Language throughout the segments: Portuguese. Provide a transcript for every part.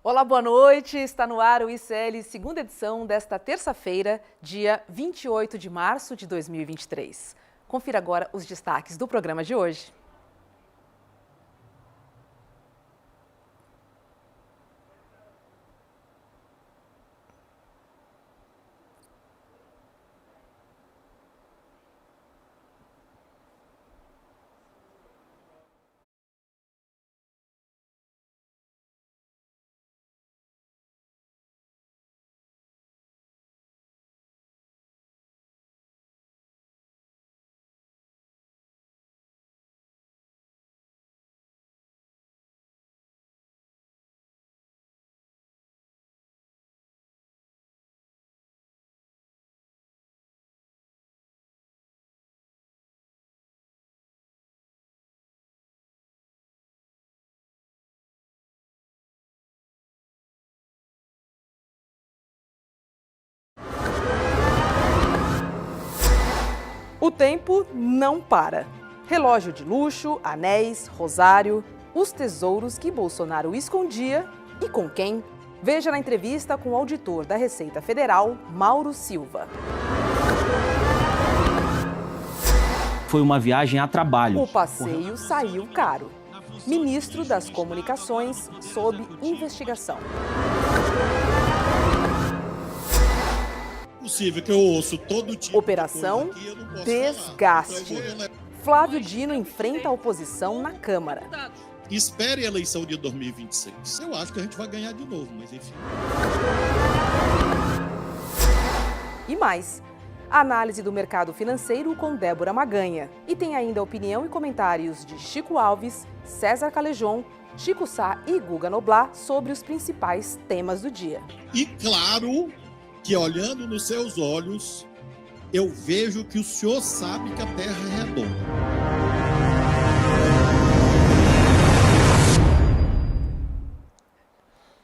Olá, boa noite. Está no ar o ICL, segunda edição desta terça-feira, dia 28 de março de 2023. Confira agora os destaques do programa de hoje. O tempo não para. Relógio de luxo, anéis, rosário, os tesouros que Bolsonaro escondia e com quem? Veja na entrevista com o auditor da Receita Federal, Mauro Silva. Foi uma viagem a trabalho. O passeio saiu caro. Ministro das Comunicações sob investigação. Possível que eu ouço todo tipo Operação de coisa aqui, eu não posso Desgaste. falar. Flávio Dino enfrenta a oposição na Câmara. Espere a eleição de 2026. Eu acho que a gente vai ganhar de novo, mas enfim. E mais, a análise do mercado financeiro com Débora Maganha. E tem ainda a opinião e comentários de Chico Alves, César Calejon, Chico Sá e Guga Noblar sobre os principais temas do dia. E claro que olhando nos seus olhos, eu vejo que o senhor sabe que a Terra é redonda.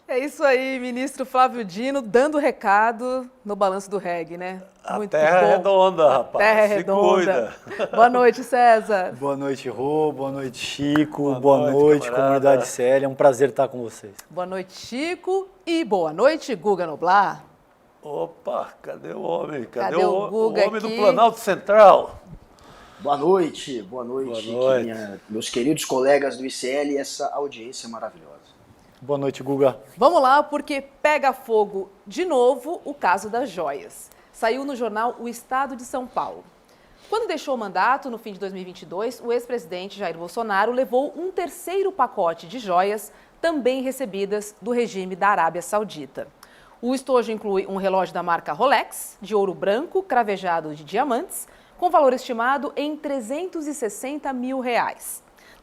É isso aí, ministro Flávio Dino, dando recado no Balanço do Reg, né? A terra é redonda, rapaz. Terra é Se redonda. cuida. Boa noite, César. Boa noite, Rô. Boa noite, Chico. Boa noite, camarada. Comunidade CL. É um prazer estar com vocês. Boa noite, Chico. E boa noite, Guga Noblar. Opa, cadê o homem? Cadê o Guga homem aqui? do Planalto Central? Boa noite, meus queridos colegas do ICL e essa audiência maravilhosa. Boa noite, Guga. Vamos lá, porque pega fogo de novo o caso das joias. Saiu no jornal O Estado de São Paulo. Quando deixou o mandato, no fim de 2022, o ex-presidente Jair Bolsonaro levou um terceiro pacote de joias, também recebidas do regime da Arábia Saudita. O estojo inclui um relógio da marca Rolex, de ouro branco, cravejado de diamantes, com valor estimado em R$360 mil.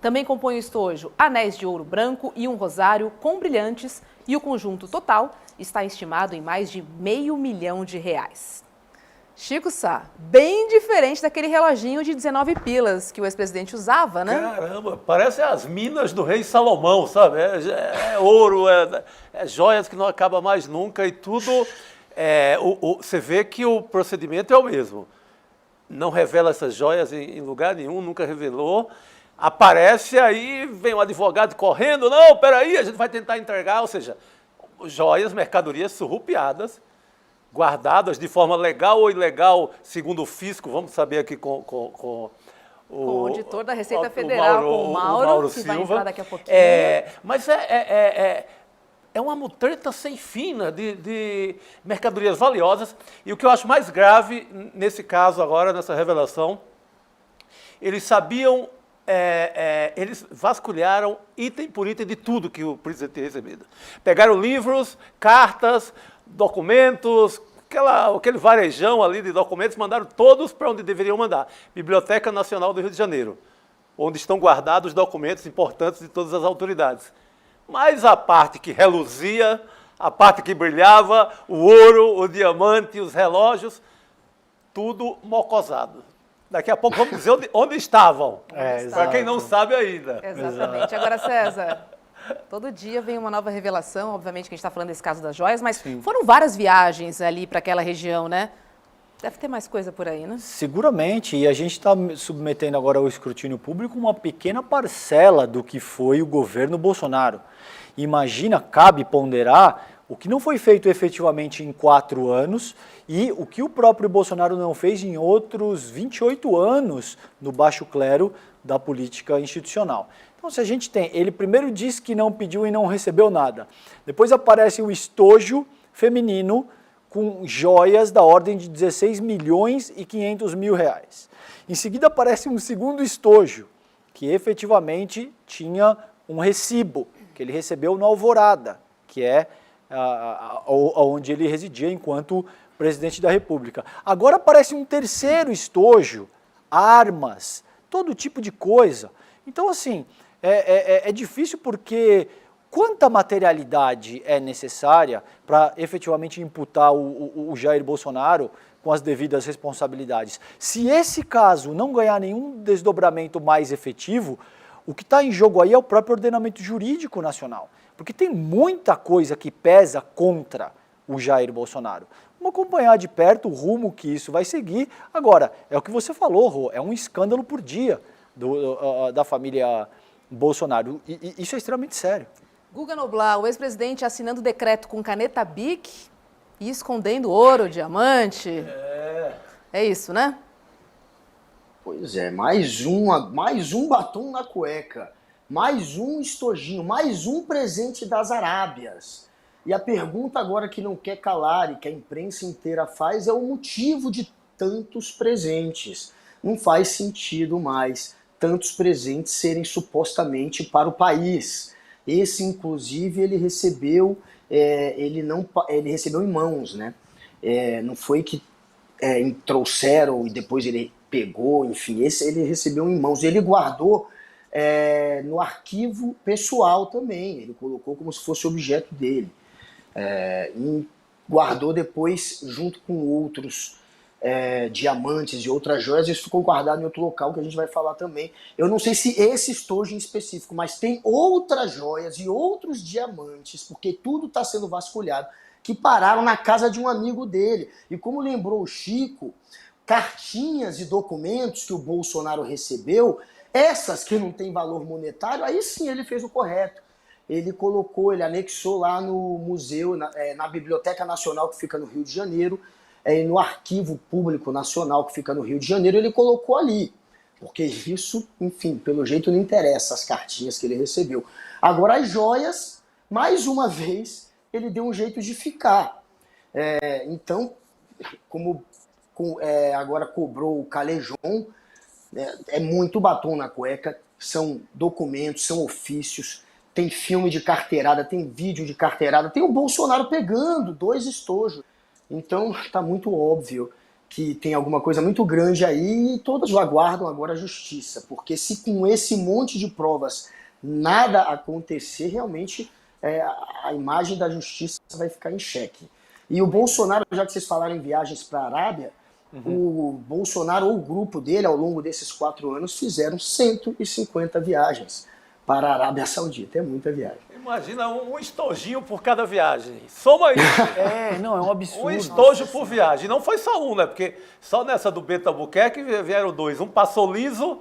Também compõe o estojo anéis de ouro branco e um rosário com brilhantes, e o conjunto total está estimado em mais de R$500 mil. Chico Sá, bem diferente daquele reloginho de 19 pilas que o ex-presidente usava, né? Caramba, parece as minas do rei Salomão, sabe? É ouro, é joias que não acaba mais nunca e tudo. Você vê que o procedimento é o mesmo. Não revela essas joias em lugar nenhum, nunca revelou. Aparece aí, vem um advogado correndo, não, peraí, a gente vai tentar entregar, ou seja, joias, mercadorias surrupiadas, guardadas de forma legal ou ilegal, segundo o fisco, vamos saber aqui com o auditor da Receita Federal, com o Mauro que Silva. Vai entrar daqui a pouquinho. Mas é uma mutreta sem fim, né, de mercadorias valiosas. E o que eu acho mais grave nesse caso agora, nessa revelação, eles sabiam, eles vasculharam item por item de tudo que o presidente tinha recebido. Pegaram livros, cartas, documentos, aquele varejão ali de documentos, mandaram todos para onde deveriam mandar. Biblioteca Nacional do Rio de Janeiro, onde estão guardados documentos importantes de todas as autoridades. Mas a parte que reluzia, a parte que brilhava, o ouro, o diamante, os relógios, tudo mocosado. Daqui a pouco vamos dizer onde estavam, para quem não sabe ainda. Exatamente. Agora, César, todo dia vem uma nova revelação, obviamente que a gente está falando desse caso das joias, mas foram várias viagens ali para aquela região, né? Deve ter mais coisa por aí, né? Seguramente, e a gente está submetendo agora ao escrutínio público uma pequena parcela do que foi o governo Bolsonaro. Imagina, cabe ponderar o que não foi feito efetivamente em 4 anos e o que o próprio Bolsonaro não fez em outros 28 anos no baixo clero da política institucional. Então, se a gente tem, ele primeiro diz que não pediu e não recebeu nada, depois aparece o estojo feminino com joias da ordem de 16 milhões e 500 mil reais. Em seguida aparece um segundo estojo, que efetivamente tinha um recibo, que ele recebeu no Alvorada, que é onde ele residia enquanto presidente da República. Agora aparece um terceiro estojo, armas, todo tipo de coisa. Então, assim, é difícil porque quanta materialidade é necessária para efetivamente imputar o Jair Bolsonaro com as devidas responsabilidades? Se esse caso não ganhar nenhum desdobramento mais efetivo, o que está em jogo aí é o próprio ordenamento jurídico nacional, porque tem muita coisa que pesa contra o Jair Bolsonaro. Vamos acompanhar de perto o rumo que isso vai seguir. Agora, é o que você falou, Rô, é um escândalo por dia da família Bolsonaro. E isso é extremamente sério. Guga Noblar, o ex-presidente assinando decreto com caneta Bic e escondendo ouro, diamante. É isso, né? Pois é, mais um batom na cueca, mais um estojinho, mais um presente das Arábias. E a pergunta agora que não quer calar e que a imprensa inteira faz é o motivo de tantos presentes. Não faz sentido mais tantos presentes serem supostamente para o país. Esse, inclusive, ele recebeu em mãos, né? Não foi que trouxeram e depois ele pegou, enfim, esse ele recebeu em mãos. Ele guardou no arquivo pessoal também, ele colocou como se fosse objeto dele. E guardou depois junto com outros diamantes e outras joias, isso ficou guardado em outro local que a gente vai falar também. Eu não sei se esse estojo em específico, mas tem outras joias e outros diamantes, porque tudo está sendo vasculhado, que pararam na casa de um amigo dele. E como lembrou o Chico, cartinhas e documentos que o Bolsonaro recebeu, essas que não têm valor monetário, aí sim ele fez o correto. Ele anexou lá no museu, na Biblioteca Nacional que fica no Rio de Janeiro, no Arquivo Público Nacional que fica no Rio de Janeiro, ele colocou ali. Porque isso, enfim, pelo jeito não interessa as cartinhas que ele recebeu. Agora as joias, mais uma vez, ele deu um jeito de ficar. Então, agora cobrou o Calejão, é muito batom na cueca, são documentos, são ofícios, tem filme de carteirada, tem vídeo de carteirada, tem o Bolsonaro pegando 2 estojos. Então está muito óbvio que tem alguma coisa muito grande aí e todos aguardam agora a justiça, porque se com esse monte de provas nada acontecer, realmente a imagem da justiça vai ficar em xeque. E o Bolsonaro, já que vocês falaram em viagens para a Arábia, o Bolsonaro ou o grupo dele, ao longo desses 4 anos, fizeram 150 viagens para a Arábia Saudita. É muita viagem. Imagina um estojinho por cada viagem. Soma isso. É um absurdo. Um estojo por viagem. Não foi só um, né? Porque só nessa do Bento Albuquerque vieram 2. Um passou liso,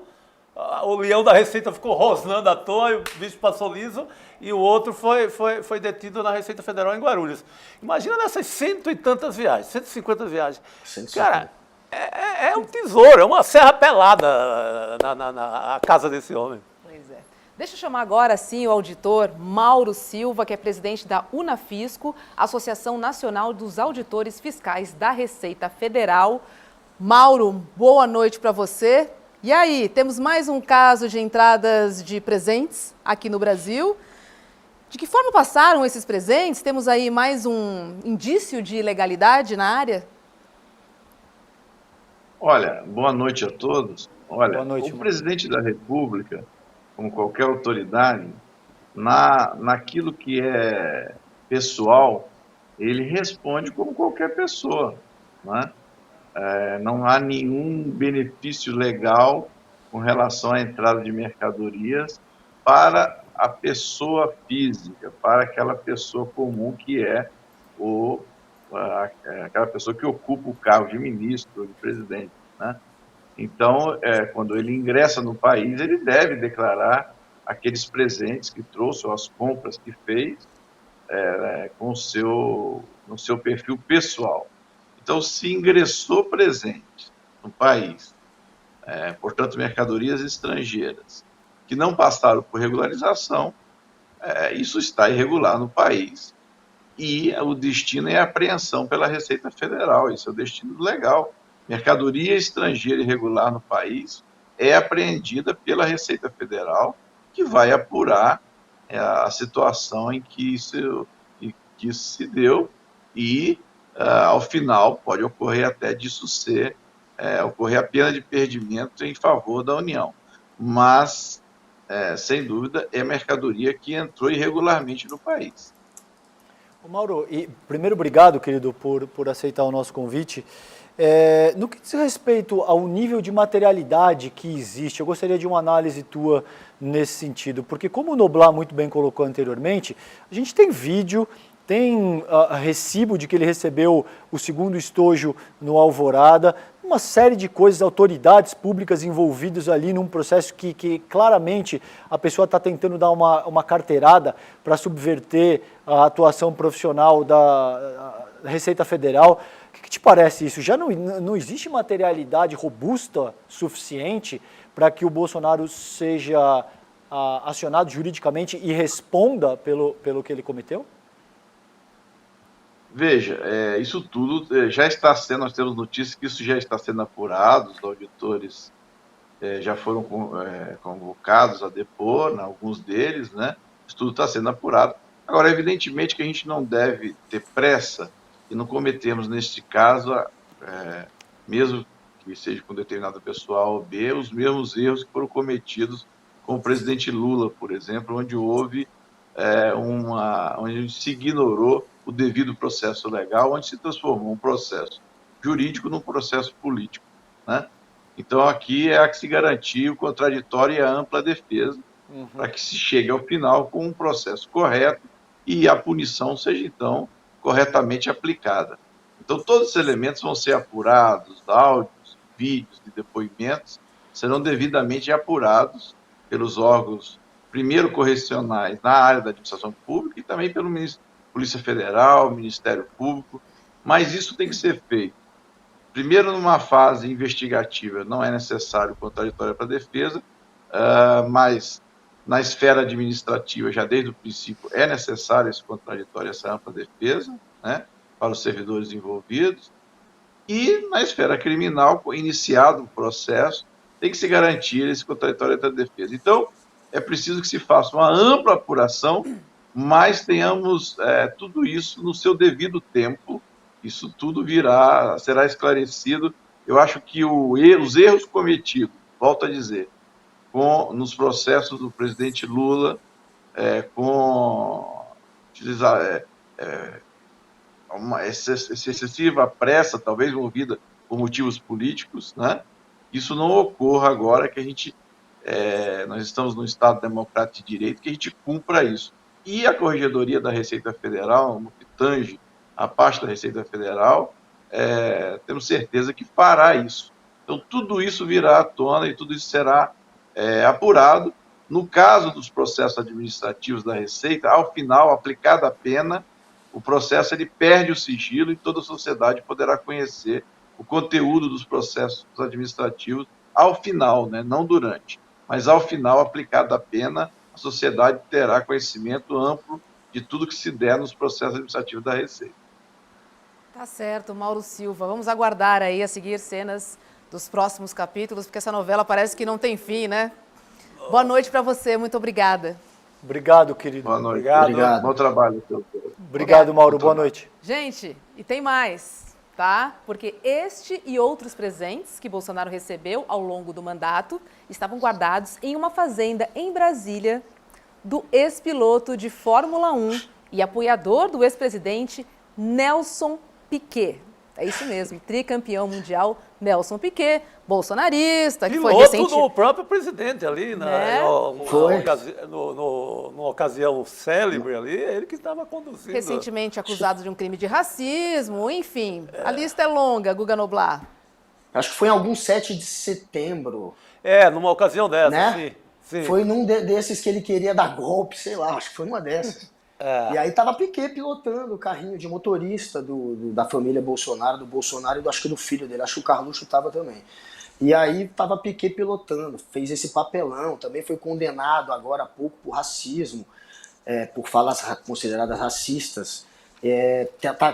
o leão da Receita ficou rosnando à toa, e o bicho passou liso, e o outro foi detido na Receita Federal em Guarulhos. Imagina nessas 100 e tantas viagens, 150 viagens. 150. Cara, é um tesouro, é uma serra pelada na casa desse homem. Pois é. Deixa eu chamar agora, sim, o auditor Mauro Silva, que é presidente da Unafisco, Associação Nacional dos Auditores Fiscais da Receita Federal. Mauro, boa noite para você. E aí, temos mais um caso de entradas de presentes aqui no Brasil. De que forma passaram esses presentes? Temos aí mais um indício de ilegalidade na área? Olha, boa noite a todos. Olha, Boa noite, o presidente da República, como qualquer autoridade, naquilo que é pessoal, ele responde como qualquer pessoa, né? Não há nenhum benefício legal com relação à entrada de mercadorias para a pessoa física, para aquela pessoa comum que é aquela pessoa que ocupa o cargo de ministro ou de presidente, né? Então, quando ele ingressa no país, ele deve declarar aqueles presentes que trouxe, ou as compras que fez, no seu perfil pessoal. Então, se ingressou presente no país, portanto, mercadorias estrangeiras, que não passaram por regularização, isso está irregular no país. E o destino é apreensão pela Receita Federal, isso é o destino legal. Mercadoria estrangeira irregular no país é apreendida pela Receita Federal, que vai apurar a situação em que isso se deu e, ao final, pode ocorrer até disso ocorrer a pena de perdimento em favor da União. Mas, sem dúvida, é mercadoria que entrou irregularmente no país. Mauro, primeiro, obrigado, querido, por aceitar o nosso convite. No que diz respeito ao nível de materialidade que existe, eu gostaria de uma análise tua nesse sentido, porque como o Noblar muito bem colocou anteriormente, a gente tem vídeo, tem recibo de que ele recebeu o segundo estojo no Alvorada, uma série de coisas, autoridades públicas envolvidas ali num processo que claramente a pessoa está tentando dar uma carteirada para subverter a atuação profissional da Receita Federal. O que te parece isso? Já não existe materialidade robusta suficiente para que o Bolsonaro seja acionado juridicamente e responda pelo que ele cometeu? Veja, isso tudo já está sendo, nós temos notícias que isso já está sendo apurado, os auditores já foram convocados a depor, alguns deles, né? Isso tudo está sendo apurado. Agora, evidentemente que a gente não deve ter pressa e não cometermos, neste caso, mesmo que seja com determinada pessoa A ou B, os mesmos erros que foram cometidos com o presidente Lula, por exemplo, onde houve onde se ignorou o devido processo legal, onde se transformou um processo jurídico num processo político, né? Então, aqui é a que se garantir o contraditório e a ampla defesa, para que se chegue ao final com um processo correto e a punição seja, então, corretamente aplicada. Então, todos os elementos vão ser apurados, áudios, vídeos e depoimentos serão devidamente apurados pelos órgãos, primeiro correcionais na área da administração pública e também pelo Polícia Federal, Ministério Público, mas isso tem que ser feito. Primeiro, numa fase investigativa, não é necessário contraditório para a defesa, mas na esfera administrativa, já desde o princípio, é necessário esse contraditório, essa ampla defesa, né, para os servidores envolvidos. E na esfera criminal, iniciado o processo, tem que se garantir esse contraditório da defesa. Então, é preciso que se faça uma ampla apuração, mas tenhamos tudo isso no seu devido tempo. Isso tudo será esclarecido. Eu acho que os erros cometidos, volto a dizer, nos processos do presidente Lula, com uma excessiva pressa, talvez movida por motivos políticos, né? Isso não ocorra agora que nós estamos num Estado democrático de direito, que a gente cumpra isso. E a Corregedoria da Receita Federal, no que tange a parte da Receita Federal, temos certeza que fará isso. Então, tudo isso virá à tona e tudo isso será apurado. No caso dos processos administrativos da Receita, ao final, aplicada a pena, o processo ele perde o sigilo e toda a sociedade poderá conhecer o conteúdo dos processos administrativos ao final, né? Não durante, mas ao final, aplicada a pena, a sociedade terá conhecimento amplo de tudo que se der nos processos administrativos da Receita. Tá certo, Mauro Silva. Vamos aguardar aí a seguir cenas dos próximos capítulos, porque essa novela parece que não tem fim, né? Boa noite para você, muito obrigada. Obrigado, querido. Boa noite. Obrigado. Bom trabalho. Obrigado, Mauro. Boa noite. Gente, e tem mais, tá? Porque este e outros presentes que Bolsonaro recebeu ao longo do mandato estavam guardados em uma fazenda em Brasília do ex-piloto de Fórmula 1 e apoiador do ex-presidente Nelson Piquet. É isso mesmo, tricampeão mundial Nelson Piquet, bolsonarista, que foi recente... do próprio presidente ali, numa ocasião célebre ali, ele que estava conduzindo. Recentemente acusado de um crime de racismo, enfim, a lista é longa, Guga Noblar. Acho que foi em algum 7 de setembro. Numa ocasião dessa, Né? sim. Sim. Foi num desses que ele queria dar golpe, sei lá, acho que foi numa dessas. E aí tava Piquet pilotando o carrinho de motorista da família Bolsonaro, do Bolsonaro e acho que do filho dele, acho que o Carluxo tava também. E aí tava Piquet pilotando, fez esse papelão, também foi condenado agora há pouco por racismo, por falas consideradas racistas.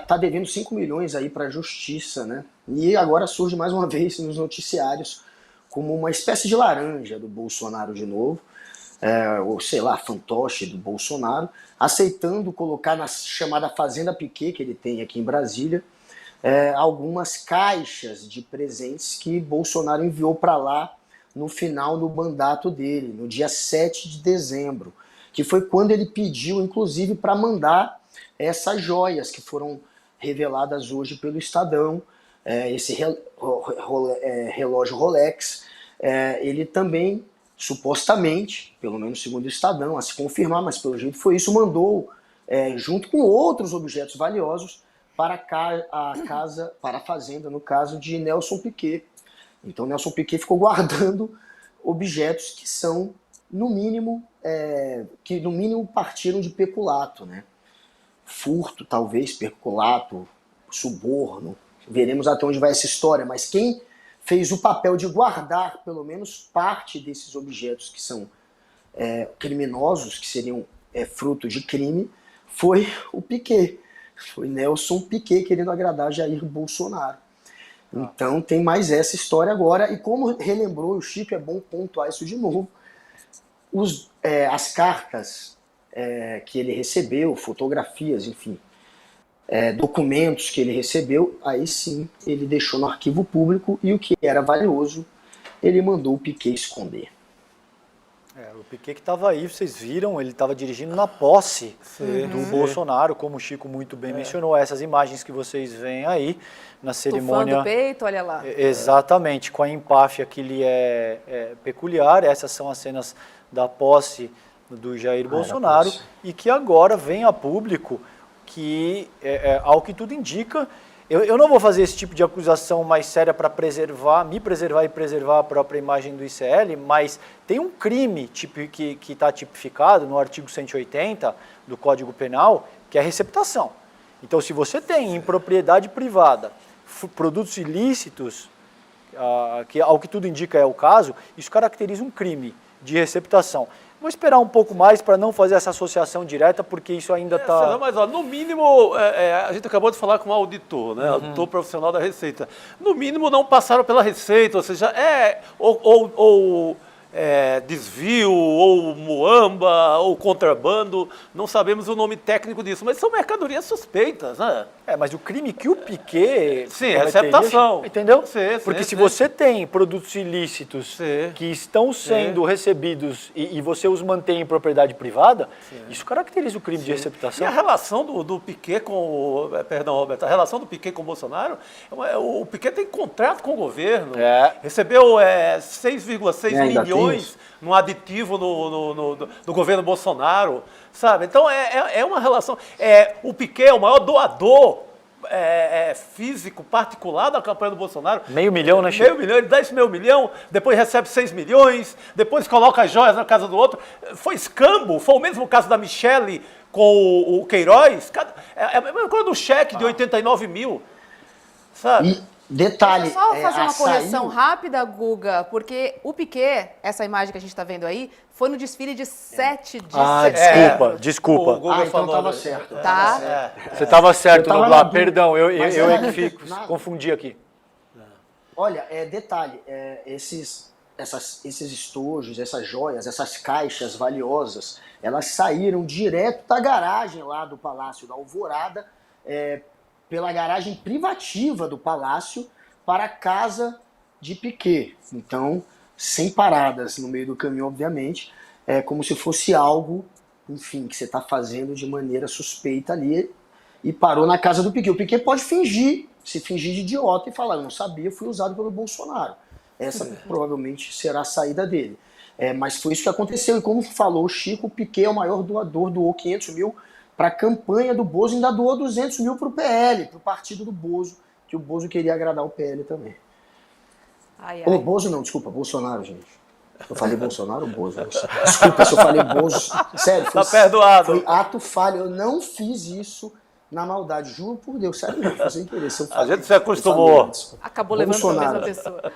Tá devendo 5 milhões aí para a justiça, né? E agora surge mais uma vez nos noticiários como uma espécie de laranja do Bolsonaro de novo, ou sei lá, fantoche do Bolsonaro, aceitando colocar na chamada Fazenda Piquet, que ele tem aqui em Brasília, algumas caixas de presentes que Bolsonaro enviou para lá no final do mandato dele, no dia 7 de dezembro, que foi quando ele pediu, inclusive, para mandar essas joias que foram reveladas hoje pelo Estadão, esse relógio Rolex, ele também, supostamente, pelo menos segundo o Estadão, a se confirmar, mas pelo jeito foi isso, mandou, junto com outros objetos valiosos, para a fazenda, no caso de Nelson Piquet. Então Nelson Piquet ficou guardando objetos que são, no mínimo, partiram de peculato, né? Furto, talvez, peculato, suborno. Veremos até onde vai essa história, mas quem fez o papel de guardar pelo menos parte desses objetos que são criminosos, que seriam fruto de crime, foi o Piquet. Foi Nelson Piquet querendo agradar Jair Bolsonaro. Então tem mais essa história agora, e como relembrou o Chico, é bom pontuar isso de novo, as cartas que ele recebeu, fotografias, enfim, documentos que ele recebeu, aí sim ele deixou no arquivo público, e o que era valioso ele mandou o Piquet esconder. O Piquet que estava aí, vocês viram, ele estava dirigindo na posse do Bolsonaro, como o Chico muito bem mencionou, essas imagens que vocês veem aí na cerimônia. Tufando o peito, olha lá. Exatamente, com a empáfia que lhe é peculiar, essas são as cenas da posse do Jair Bolsonaro, e que agora vem a público que, ao que tudo indica, eu não vou fazer esse tipo de acusação mais séria para me preservar e preservar a própria imagem do ICL, mas tem um crime que está tipificado no artigo 180 do Código Penal, que é a receptação. Então, se você tem em propriedade privada produtos ilícitos, que ao que tudo indica é o caso, isso caracteriza um crime de receptação. Vou esperar um pouco mais para não fazer essa associação direta, porque isso ainda está... Mas, no mínimo, a gente acabou de falar com um auditor, né? Auditor profissional da Receita. No mínimo, não passaram pela Receita, ou seja, desvio, ou muamba, ou contrabando, não sabemos o nome técnico disso, mas são mercadorias suspeitas, né? Mas o crime que o Piquet... Sim, receptação. Entendeu? Sim, porque se você tem produtos ilícitos que estão sendo recebidos e você os mantém em propriedade privada, isso caracteriza o crime de receptação. E a relação do Piquet com... Perdão, Roberto, a relação do Piquet com o Bolsonaro, o Piquet tem contrato com o governo, recebeu 6,6 milhões no aditivo do governo Bolsonaro, sabe? Então é uma relação... o Piquet é o maior doador físico, particular da campanha do Bolsonaro. $500 mil, né, Chico? $500 mil, ele dá esse $500 mil, depois recebe 6 milhões, depois coloca as joias na casa do outro. Foi escambo, foi o mesmo caso da Michele com o Queiroz. É a mesma coisa do cheque de 89 mil, sabe? E detalhe... Deixa eu só fazer uma correção rápida, Guga, porque o Piquet, essa imagem que a gente está vendo aí, foi no desfile de 7 de setembro. Desculpa. Então estava certo. Tá? Você estava certo, Eu tava Noblar. na dúvida. Perdão, eu Mas é era que fico, nada. confundi aqui. Olha, detalhe, esses estojos, essas joias, essas caixas valiosas, elas saíram direto da garagem lá do Palácio da Alvorada, pela garagem privativa do Palácio, para a casa de Piquet. Então, sem paradas no meio do caminho, obviamente, como se fosse algo, enfim, que você está fazendo de maneira suspeita ali, e parou na casa do Piquet. O Piquet pode se fingir de idiota e falar, eu não sabia, fui usado pelo Bolsonaro. Essa provavelmente será a saída dele. Mas foi isso que aconteceu, e como falou o Chico, o Piquet é o maior doador, doou 500 mil para a campanha do Bozo, ainda doou 200 mil para o PL, para o partido do Bozo, que o Bozo queria agradar o PL também. Ai, ai. Ô, Bozo não, desculpa, Bolsonaro, gente. Eu falei Bolsonaro ou Bozo? Desculpa se eu falei Bozo. Sério, Tá perdoado. Foi ato falho. Eu não fiz isso na maldade. Juro por Deus. Sério mesmo, foi sem querer. A gente se acostumou. Acabou levando para a Bolsonaro. mesma pessoa.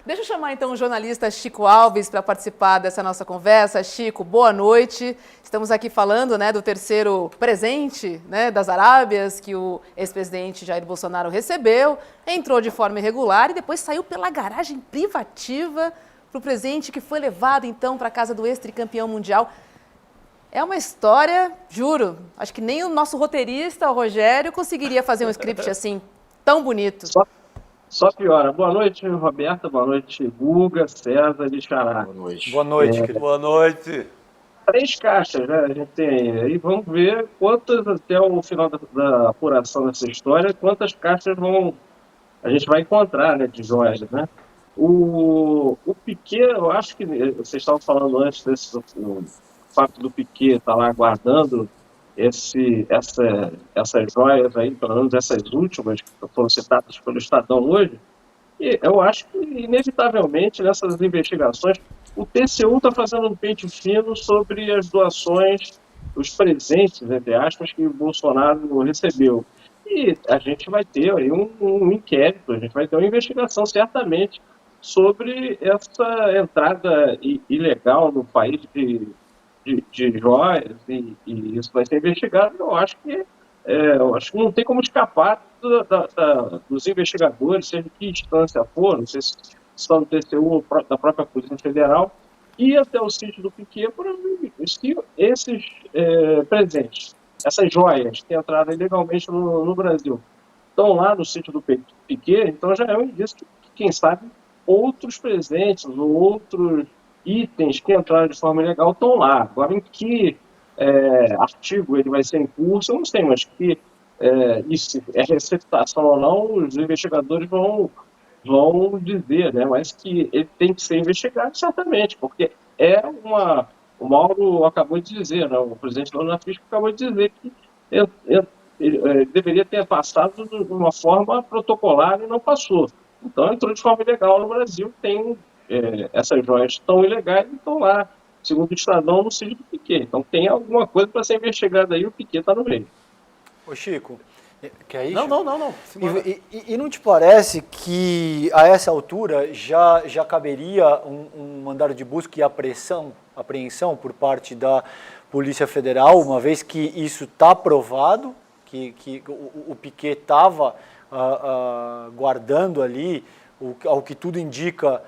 Deixa eu chamar então o jornalista Chico Alves para participar dessa nossa conversa. Chico, boa noite. Estamos aqui falando, né, do terceiro presente, né, das Arábias que o ex-presidente Jair Bolsonaro recebeu. Entrou de forma irregular e depois saiu pela garagem privativa para o presente que foi levado então para a casa do ex-tricampeão mundial. É uma história, juro, acho que nem o nosso roteirista, o Rogério, conseguiria fazer um script assim, tão bonito. Só piora. Boa noite, Roberta. Boa noite, Guga, César e Xará. Boa noite. Boa noite, querido. Boa noite. 3 caixas, né? A gente tem aí. Vamos ver quantas, até o final da apuração dessa história, quantas caixas a gente vai encontrar, né, de joias, né? O Piquet, eu acho que vocês estavam falando antes o fato do Piquet estar lá guardando essas joias aí, pelo menos essas últimas que foram citadas pelo Estadão hoje. E eu acho que, inevitavelmente, nessas investigações, o TCU está fazendo um pente fino sobre as doações, os presentes, entre aspas, que o Bolsonaro recebeu. E a gente vai ter aí um inquérito, a gente vai ter uma investigação, certamente, sobre essa entrada ilegal no país de joias, e isso vai ser investigado. Eu acho que não tem como escapar dos investigadores, seja de que instância for, não sei se estão no TCU da própria Polícia Federal, e até o sítio do Piquet, para ver se esses presentes, essas joias que entraram ilegalmente no Brasil, estão lá no sítio do Piquet. Então já é um indício que, quem sabe, outros presentes ou outros itens que entraram de forma ilegal estão lá. Agora, em que artigo ele vai ser em curso, eu não sei, mas que isso é receptação ou não, os investigadores vão dizer, né? Mas que ele tem que ser investigado, certamente, porque o Mauro acabou de dizer, né? O presidente da Unafisco acabou de dizer que ele deveria ter passado de uma forma protocolar e não passou. Então entrou de forma ilegal no Brasil, tem essas joias tão ilegais e estão lá, segundo o Estadão, no sítio do Piquet. Então tem alguma coisa para ser investigada aí, o Piquet está no meio. Ô Chico, quer ir? Não. E não te parece que a essa altura já caberia um mandado de busca e apreensão por parte da Polícia Federal, uma vez que isso está provado, que o Piquet estava guardando ali, ao que tudo indica,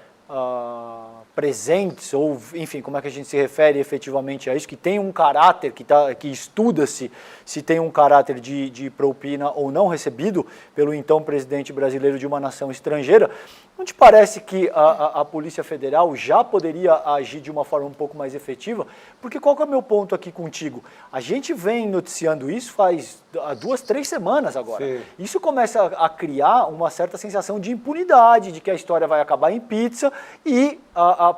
presentes, ou enfim, como é que a gente se refere efetivamente a isso, que tem um caráter, que estuda-se se tem um caráter de propina ou não recebido pelo então presidente brasileiro de uma nação estrangeira. Não te parece que a Polícia Federal já poderia agir de uma forma um pouco mais efetiva? Porque qual que é o meu ponto aqui contigo? A gente vem noticiando isso faz 2, 3 semanas agora. Sim. Isso começa a criar uma certa sensação de impunidade, de que a história vai acabar em pizza e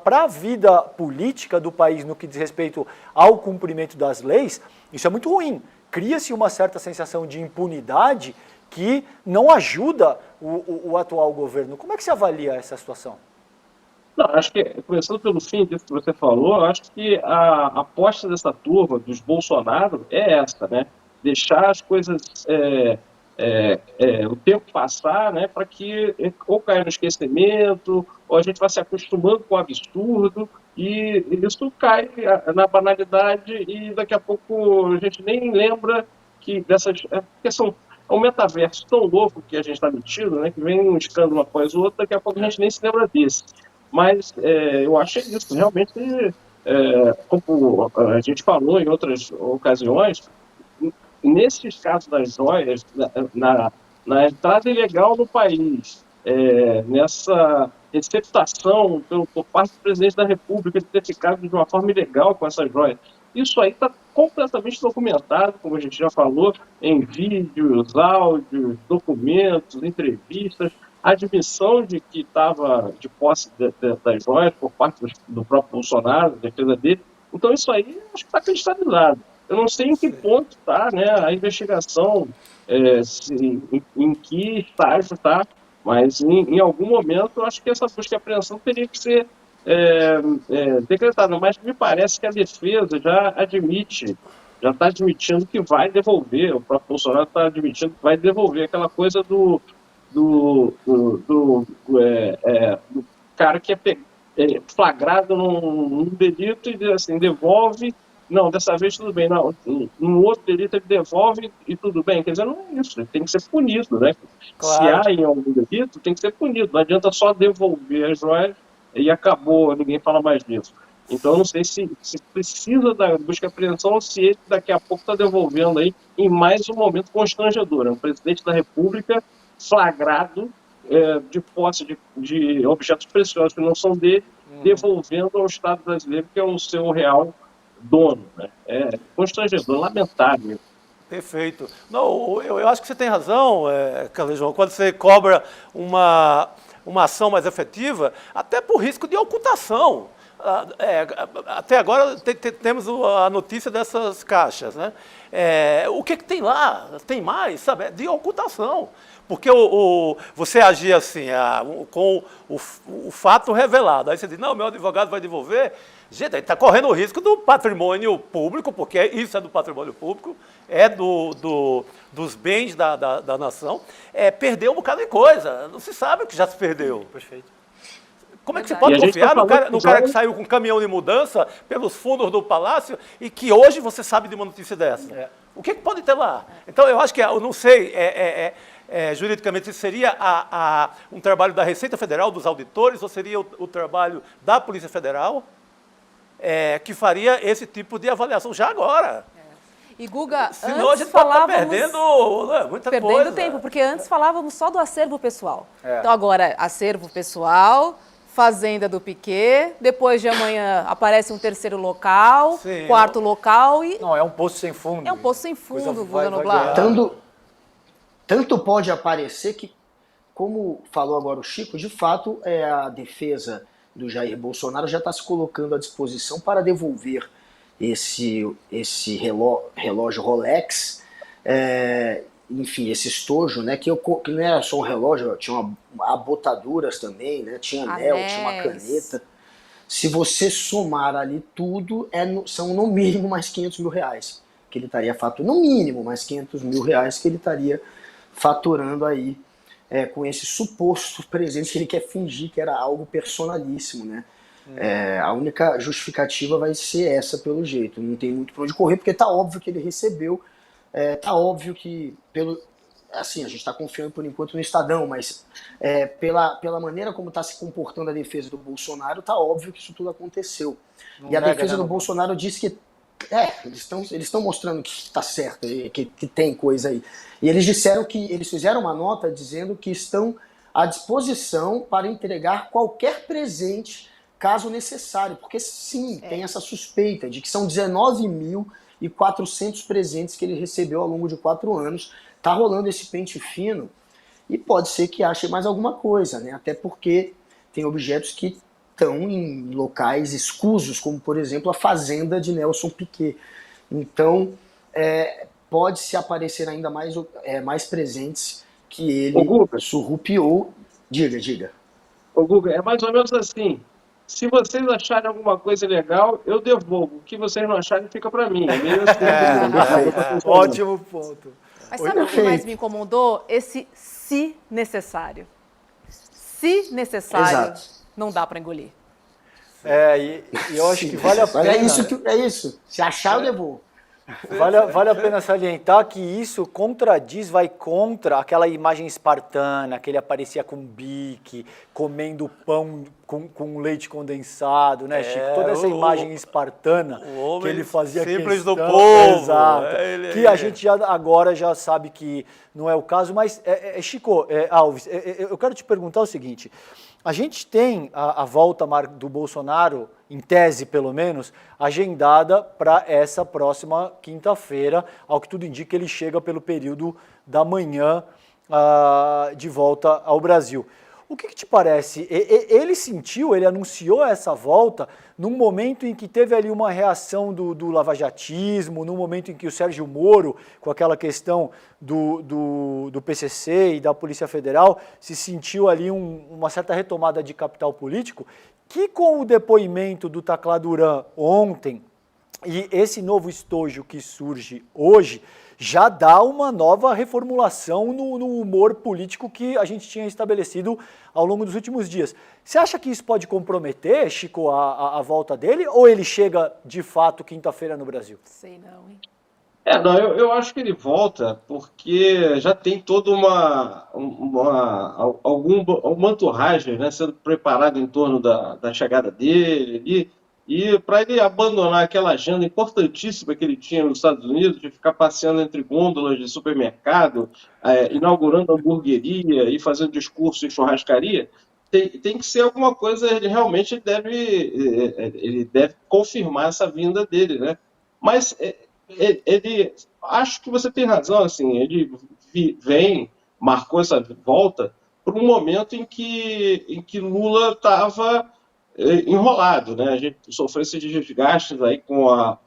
para a vida política do país no que diz respeito ao cumprimento das leis, isso é muito ruim. Cria-se uma certa sensação de impunidade que não ajuda o atual governo. Como é que você avalia essa situação? Não, acho que, começando pelo fim disso que você falou, acho que a aposta dessa turma, dos Bolsonaro, é essa, né? Deixar as coisas, o tempo passar, né? Para que ou caia no esquecimento, ou a gente vai se acostumando com o absurdo, e isso cai na banalidade, e daqui a pouco a gente nem lembra que dessas... Porque é um metaverso tão louco que a gente está metido, né? Que vem um escândalo após o outro, daqui a pouco a gente nem se lembra desse. Mas eu achei isso, realmente, como a gente falou em outras ocasiões, nesses casos das joias, na entrada ilegal no país, nessa receptação por parte do presidente da República de ter ficado de uma forma ilegal com essas joias, isso aí está completamente documentado, como a gente já falou, em vídeos, áudios, documentos, entrevistas, a admissão de que estava de posse das joias por parte do próprio Bolsonaro, da defesa dele. Então isso aí acho que está cristalizado. Eu não sei em que ponto está, né, a investigação, em que estágio está, mas em algum momento eu acho que essa busca e apreensão teria que ser decretado, mas me parece que a defesa já está admitindo que vai devolver, o próprio Bolsonaro está admitindo que vai devolver aquela coisa do cara que é flagrado num delito e assim, devolve, não, dessa vez tudo bem, não, num outro delito ele devolve e tudo bem, quer dizer, não é isso, ele tem que ser punido, né? Claro. Se há em algum delito, tem que ser punido, não adianta só devolver as joias e acabou, ninguém fala mais disso. Então, eu não sei se precisa da busca e apreensão ou se ele daqui a pouco está devolvendo aí em mais um momento constrangedor. É um presidente da República flagrado de posse de objetos preciosos que não são dele, devolvendo ao Estado brasileiro, que é o seu real dono. Né? É constrangedor, lamentável. Perfeito. Não, eu acho que você tem razão, Carlos João, quando você cobra uma ação mais efetiva, até por risco de ocultação. Até agora temos a notícia dessas caixas, né? O que tem lá? Tem mais, sabe? De ocultação. Porque você agir assim, com o fato revelado. Aí você diz, não, meu advogado vai devolver. Gente, ele está correndo o risco do patrimônio público, porque isso é do patrimônio público, é dos bens da nação. Perder um bocado de coisa. Não se sabe o que já se perdeu. Perfeito. Como é que você pode confiar no cara que saiu com um caminhão de mudança pelos fundos do palácio e que hoje você sabe de uma notícia dessa? O que pode ter lá? Então, eu acho que, eu não sei, juridicamente, isso seria um trabalho da Receita Federal, dos auditores, ou seria o trabalho da Polícia Federal que faria esse tipo de avaliação já agora? E, Guga, senão antes a gente pode estar falávamos... perdendo muita coisa. Perdendo tempo, porque antes falávamos só do acervo pessoal. Então, agora, acervo pessoal... Fazenda do Piquet, depois de amanhã aparece um terceiro local, Sim, quarto local e... Não, é um poço sem fundo. É um poço sem fundo, Guga vai Noblar. Tanto pode aparecer que, como falou agora o Chico, de fato a defesa do Jair Bolsonaro já está se colocando à disposição para devolver esse relógio Rolex, enfim, esse estojo, né, que não era só um relógio, tinha abotaduras também, né, tinha anel, tinha uma caneta. Se você somar ali tudo, são no mínimo mais 500 mil reais que ele estaria faturando, no mínimo mais 500 mil reais que ele estaria faturando aí com esse suposto presente que ele quer fingir que era algo personalíssimo, né. A única justificativa vai ser essa, pelo jeito, não tem muito para onde correr, porque tá óbvio que ele recebeu. Tá óbvio que, assim, a gente está confiando por enquanto no Estadão, mas pela maneira como está se comportando a defesa do Bolsonaro, tá óbvio que isso tudo aconteceu. E a defesa do Bolsonaro diz que eles estão mostrando que está certo, que tem coisa aí. E eles disseram que eles fizeram uma nota dizendo que estão à disposição para entregar qualquer presente caso necessário, porque sim, tem essa suspeita de que são 19.400 presentes que ele recebeu ao longo de 4 anos. Tá rolando esse pente fino e pode ser que ache mais alguma coisa, né? Até porque tem objetos que estão em locais escusos, como por exemplo a fazenda de Nelson Piquet. Então pode-se aparecer ainda mais presentes que ele surrupiou. Diga. Ô Guga, é mais ou menos assim. Se vocês acharem alguma coisa legal, eu devolvo. O que vocês não acharem, fica para mim. É meio assim. Ótimo ponto. Mas sabe o que mais me incomodou? Esse se necessário. Se necessário, Exato. não dá para engolir. E eu acho que vale a pena... É isso. Se achar, eu devolvo. Vale a pena salientar que isso vai contra aquela imagem espartana, que ele aparecia com bique, comendo pão com leite condensado, né, Chico? Toda essa imagem espartana que ele fazia simples questão, do povo. Exato, que a gente agora já sabe que não é o caso, mas, Chico, Alves, eu quero te perguntar o seguinte, a gente tem a volta do Bolsonaro, em tese pelo menos, agendada para essa próxima quinta-feira, ao que tudo indica ele chega pelo período da manhã de volta ao Brasil. O que te parece? Ele anunciou essa volta num momento em que teve ali uma reação do lavajatismo, num momento em que o Sérgio Moro, com aquela questão do PCC e da Polícia Federal, se sentiu ali uma certa retomada de capital político, que com o depoimento do Tacla ontem e esse novo estojo que surge hoje, já dá uma nova reformulação no humor político que a gente tinha estabelecido ao longo dos últimos dias. Você acha que isso pode comprometer, Chico, a volta dele, ou ele chega de fato quinta-feira no Brasil? Sei não, hein? Não, eu acho que ele volta porque já tem toda alguma entourage, né, sendo preparada em torno da chegada dele e para ele abandonar aquela agenda importantíssima que ele tinha nos Estados Unidos, de ficar passeando entre gôndolas de supermercado, inaugurando hamburgueria e fazendo discurso em churrascaria, tem que ser alguma coisa, ele deve confirmar essa vinda dele, né? Mas acho que você tem razão, assim, ele marcou essa volta por um momento em que Lula estava enrolado, né? A gente sofreu esses desgastes aí com a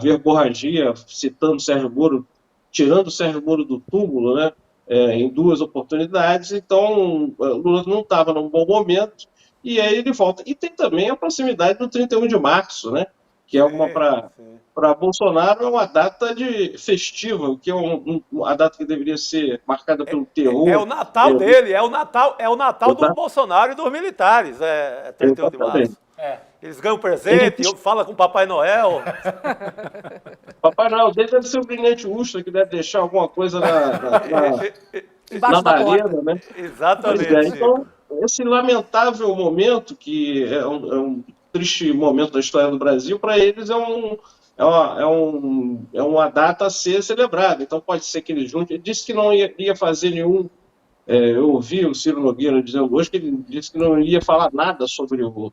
verborragia, citando Sérgio Moro, tirando o Sérgio Moro do túmulo, né? Em 2 oportunidades, então Lula não estava num bom momento, e aí ele volta. E tem também a proximidade do 31 de março, né? Que é uma para Bolsonaro é uma data festiva, que é uma data que deveria ser marcada pelo terror. É o Natal dele, é o Natal do Bolsonaro e dos militares, 31 de março. Eles ganham presente, fala com o Papai Noel. Papai Noel dele deve ser o Brilhante Ustra, que deve deixar alguma coisa na lareira, né? Exatamente. Então, esse lamentável momento, que é um triste momento da história do Brasil, para eles é uma data a ser celebrada. Então pode ser que ele junte. Ele disse que não ia fazer nenhum. Eu ouvi o Ciro Nogueira dizendo hoje que ele disse que não ia falar nada sobre o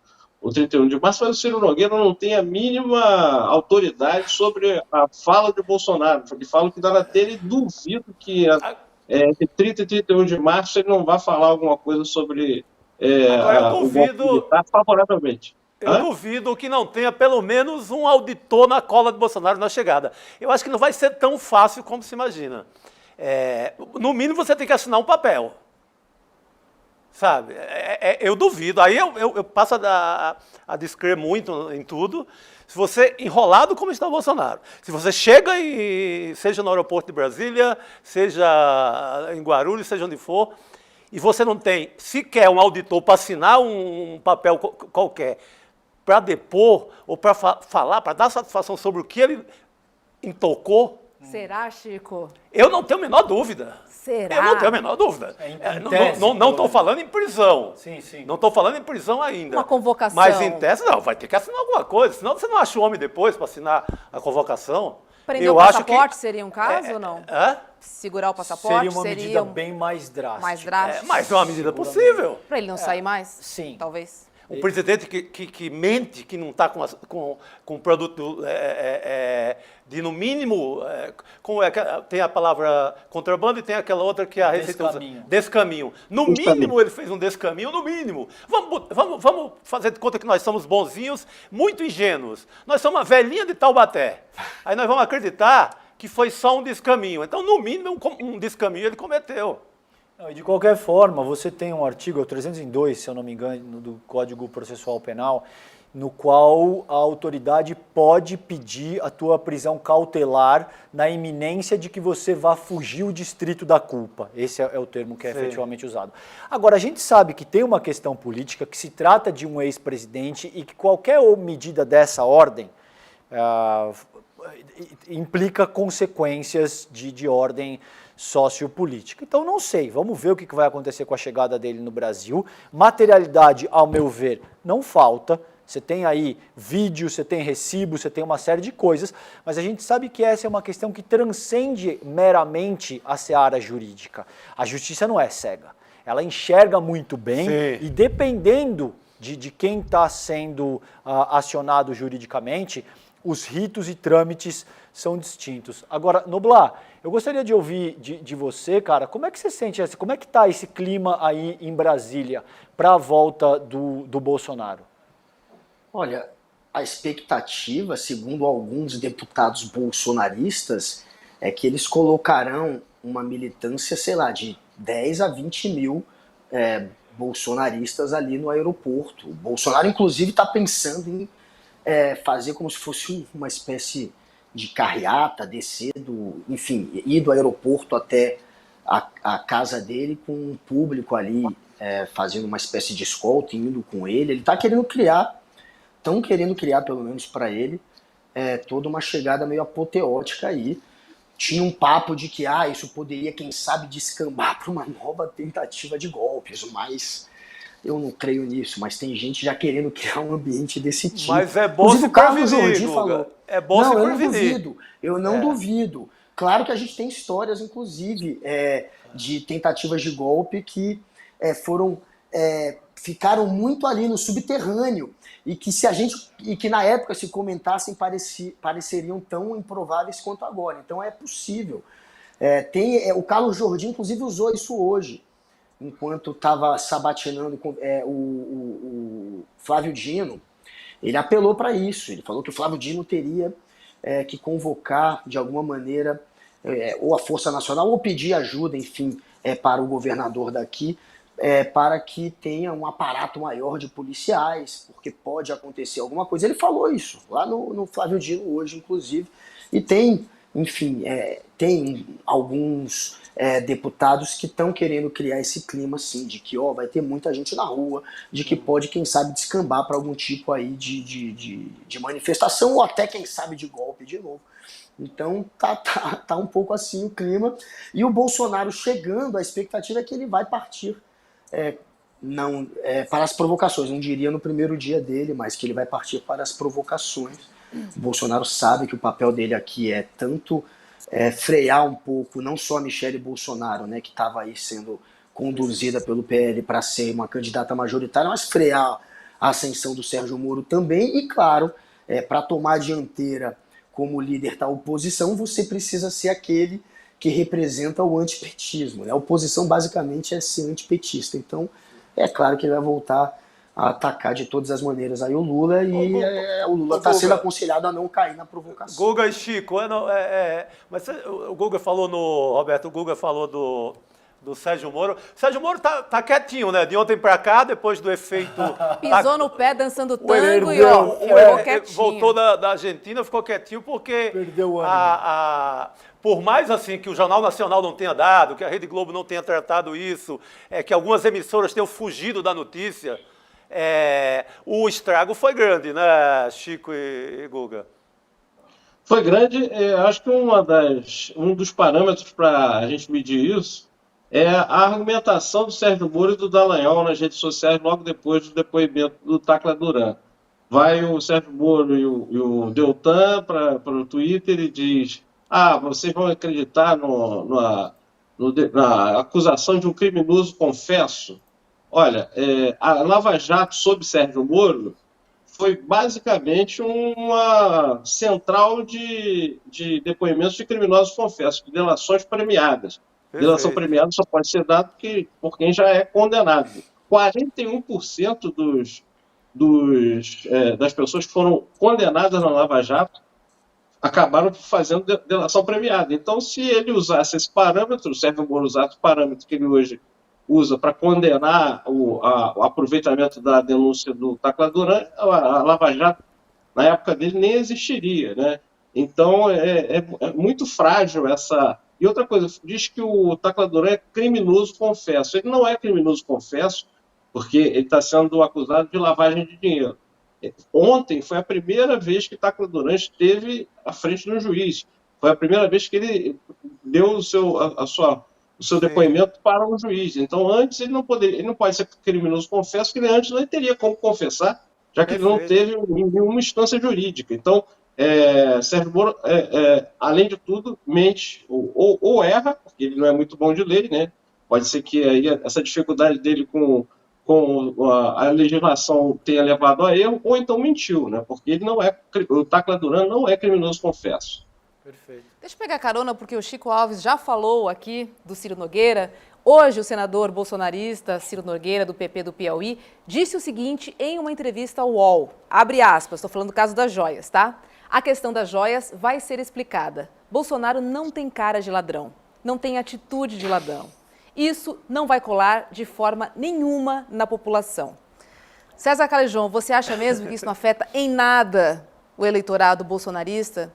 31 de março, mas o Ciro Nogueira não tem a mínima autoridade sobre a fala de Bolsonaro. Ele fala que dá na dele, duvido que entre 30 e 31 de março ele não vá falar alguma coisa sobre o golpe militar favoravelmente. Eu duvido que não tenha pelo menos um auditor na cola de Bolsonaro na chegada. Eu acho que não vai ser tão fácil como se imagina. No mínimo, você tem que assinar um papel. Sabe? Eu duvido. Aí eu passo a descrer muito em tudo. Se você, enrolado como está o Bolsonaro, se você chega seja no aeroporto de Brasília, seja em Guarulhos, seja onde for, e você não tem sequer um auditor para assinar um papel qualquer, para depor ou para falar, para dar satisfação sobre o que ele intocou. Será, Chico? Eu não tenho a menor dúvida. Será? Eu não tenho a menor dúvida. Não estou falando em prisão. Sim, sim. Não estou falando em prisão ainda. Uma convocação. Mas em tese, não, vai ter que assinar alguma coisa, senão você não acha o homem depois para assinar a convocação. Prender o passaporte seria um caso ou não? Segurar o passaporte seria uma medida bem mais drástica. Mais drástica. Mas é uma medida possível. Para ele não sair mais? Sim. Talvez. Um presidente que mente, que não está com produto de, no mínimo, tem a palavra contrabando e tem aquela outra que a Receita usa. Descaminho. No mínimo, ele fez um descaminho, no mínimo. Vamos fazer de conta que nós somos bonzinhos, muito ingênuos. Nós somos uma velhinha de Taubaté. Aí nós vamos acreditar que foi só um descaminho. Então, no mínimo, um descaminho ele cometeu. Não, e de qualquer forma, você tem um artigo, 302, se eu não me engano, do Código Processual Penal, no qual a autoridade pode pedir a tua prisão cautelar na iminência de que você vá fugir o distrito da culpa. Esse é o termo que é efetivamente usado. Agora, a gente sabe que tem uma questão política, que se trata de um ex-presidente e que qualquer medida dessa ordem implica consequências de ordem sociopolítica. Então, não sei, vamos ver o que vai acontecer com a chegada dele no Brasil. Materialidade, ao meu ver, não falta. Você tem aí vídeo, você tem recibo, você tem uma série de coisas, mas a gente sabe que essa é uma questão que transcende meramente a seara jurídica. A justiça não é cega. Ela enxerga muito bem e dependendo de quem está sendo acionado juridicamente, os ritos e trâmites são distintos. Agora, Noblar, eu gostaria de ouvir de você, cara, como é que você sente, como é que está esse clima aí em Brasília para a volta do Bolsonaro? Olha, a expectativa, segundo alguns deputados bolsonaristas, é que eles colocarão uma militância, sei lá, de 10 a 20 mil bolsonaristas ali no aeroporto. O Bolsonaro, inclusive, está pensando em fazer como se fosse uma espécie de carreata, descer enfim, ir do aeroporto até a casa dele com um público ali, fazendo uma espécie de escolta, indo com ele. Ele está querendo criar, pelo menos para ele, toda uma chegada meio apoteótica aí. Tinha um papo de que isso poderia, quem sabe, descambar para uma nova tentativa de golpes, mas eu não creio nisso. Mas tem gente já querendo criar um ambiente desse tipo. Mas é bom se prevenir, Guga. Falou, é bom se prevenir. Eu não duvido, eu não duvido. Claro que a gente tem histórias, inclusive, de tentativas de golpe que ficaram muito ali no subterrâneo e que na época, se comentassem, pareceriam tão improváveis quanto agora. Então é possível. O Carlos Jordi, inclusive, usou isso hoje, enquanto estava sabatinando o Flávio Dino. Ele apelou para isso. Ele falou que o Flávio Dino teria que convocar, de alguma maneira, ou a Força Nacional, ou pedir ajuda, enfim, para o governador daqui, para que tenha um aparato maior de policiais, porque pode acontecer alguma coisa. Ele falou isso lá no Flávio Dino hoje, inclusive, e tem, enfim, tem alguns deputados que estão querendo criar esse clima, assim, de que vai ter muita gente na rua, de que pode, quem sabe, descambar para algum tipo aí de manifestação, ou até, quem sabe, de golpe de novo. Então tá um pouco assim o clima, e o Bolsonaro chegando, a expectativa é que ele vai partir para as provocações, não diria no primeiro dia dele, mas que ele vai partir para as provocações. O Bolsonaro sabe que o papel dele aqui é tanto frear um pouco, não só a Michele Bolsonaro, né, que estava aí sendo conduzida pelo PL para ser uma candidata majoritária, mas frear a ascensão do Sérgio Moro também, e claro, para tomar a dianteira como líder da oposição, você precisa ser aquele que representa o antipetismo, né? A oposição basicamente é ser antipetista. Então, é claro que ele vai voltar a atacar de todas as maneiras aí o Lula, e o Lula está sendo aconselhado a não cair na provocação. Guga e Chico, mas o Guga falou Roberto, o Guga falou do Sérgio Moro. Sérgio Moro tá quietinho, né? De ontem para cá, depois do efeito... Pisou no pé dançando tango e ficou quietinho. Voltou da Argentina, ficou quietinho porque... Perdeu o ânimo. Por mais assim que o Jornal Nacional não tenha dado, que a Rede Globo não tenha tratado isso, que algumas emissoras tenham fugido da notícia, o estrago foi grande, né, Chico e Guga? Foi grande. Acho que um dos parâmetros para a gente medir isso é a argumentação do Sérgio Moro e do Dallagnol nas redes sociais logo depois do depoimento do Tacla Duran. Vai o Sérgio Moro e o Deltan para o Twitter e diz: vocês vão acreditar na acusação de um criminoso confesso? Olha, a Lava Jato sob Sérgio Moro foi basicamente uma central de depoimentos de criminosos confessos, de delações premiadas. Perfeito. Delação premiada só pode ser dada por quem já é condenado. 41% das pessoas que foram condenadas na Lava Jato acabaram fazendo delação premiada. Então, se ele usasse esse parâmetro, o Sérgio Moro usasse o parâmetro que ele hoje usa para condenar o aproveitamento da denúncia do Tacla Duran, a Lava Jato, na época dele, nem existiria, né? Então, é muito frágil essa... E outra coisa, diz que o Tacla Duran é criminoso confesso. Ele não é criminoso confesso, porque ele está sendo acusado de lavagem de dinheiro. Ontem foi a primeira vez que Tacla Duran esteve à frente do juiz. Foi a primeira vez que ele deu o seu depoimento para um juiz. Então, antes, ele não pode ser criminoso confesso, porque ele antes não teria como confessar, já que ele não teve nenhuma instância jurídica. Então, Sérgio Moro, além de tudo, mente ou erra, porque ele não é muito bom de lei, né? Pode ser que aí essa dificuldade dele com a legislação tenha levado a erro, ou então mentiu, né? Porque o Tacla Duran não é criminoso confesso. Perfeito. Deixa eu pegar carona, porque o Chico Alves já falou aqui do Ciro Nogueira. Hoje, o senador bolsonarista Ciro Nogueira, do PP do Piauí, disse o seguinte em uma entrevista ao UOL. Abre aspas, estou falando do caso das joias, tá? A questão das joias vai ser explicada. Bolsonaro não tem cara de ladrão, não tem atitude de ladrão. Isso não vai colar de forma nenhuma na população. César Calejon, você acha mesmo que isso não afeta em nada o eleitorado bolsonarista?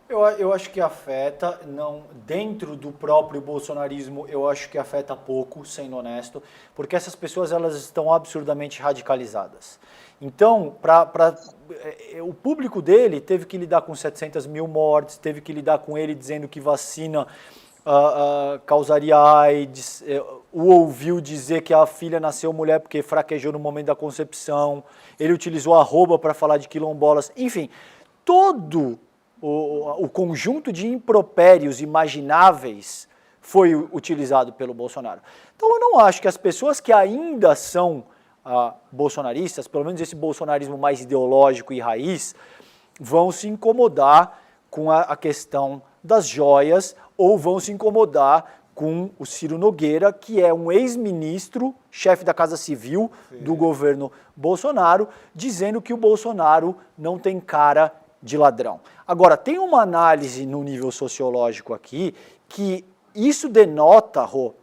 Eu acho que afeta, não, dentro do próprio bolsonarismo, eu acho que afeta pouco, sendo honesto, porque essas pessoas elas estão absurdamente radicalizadas. Então, o público dele teve que lidar com 700 mil mortes, teve que lidar com ele dizendo que vacina causaria AIDS, o ouviu dizer que a filha nasceu mulher porque fraquejou no momento da concepção, ele utilizou arroba para falar de quilombolas, enfim, todo o conjunto de impropérios imagináveis foi utilizado pelo Bolsonaro. Então eu não acho que as pessoas que ainda são bolsonaristas, pelo menos esse bolsonarismo mais ideológico e raiz, vão se incomodar com a questão das joias ou vão se incomodar com o Ciro Nogueira, que é um ex-ministro, chefe da Casa Civil do governo Bolsonaro, dizendo que o Bolsonaro não tem cara de ladrão. Agora, tem uma análise no nível sociológico aqui que isso denota, Rô,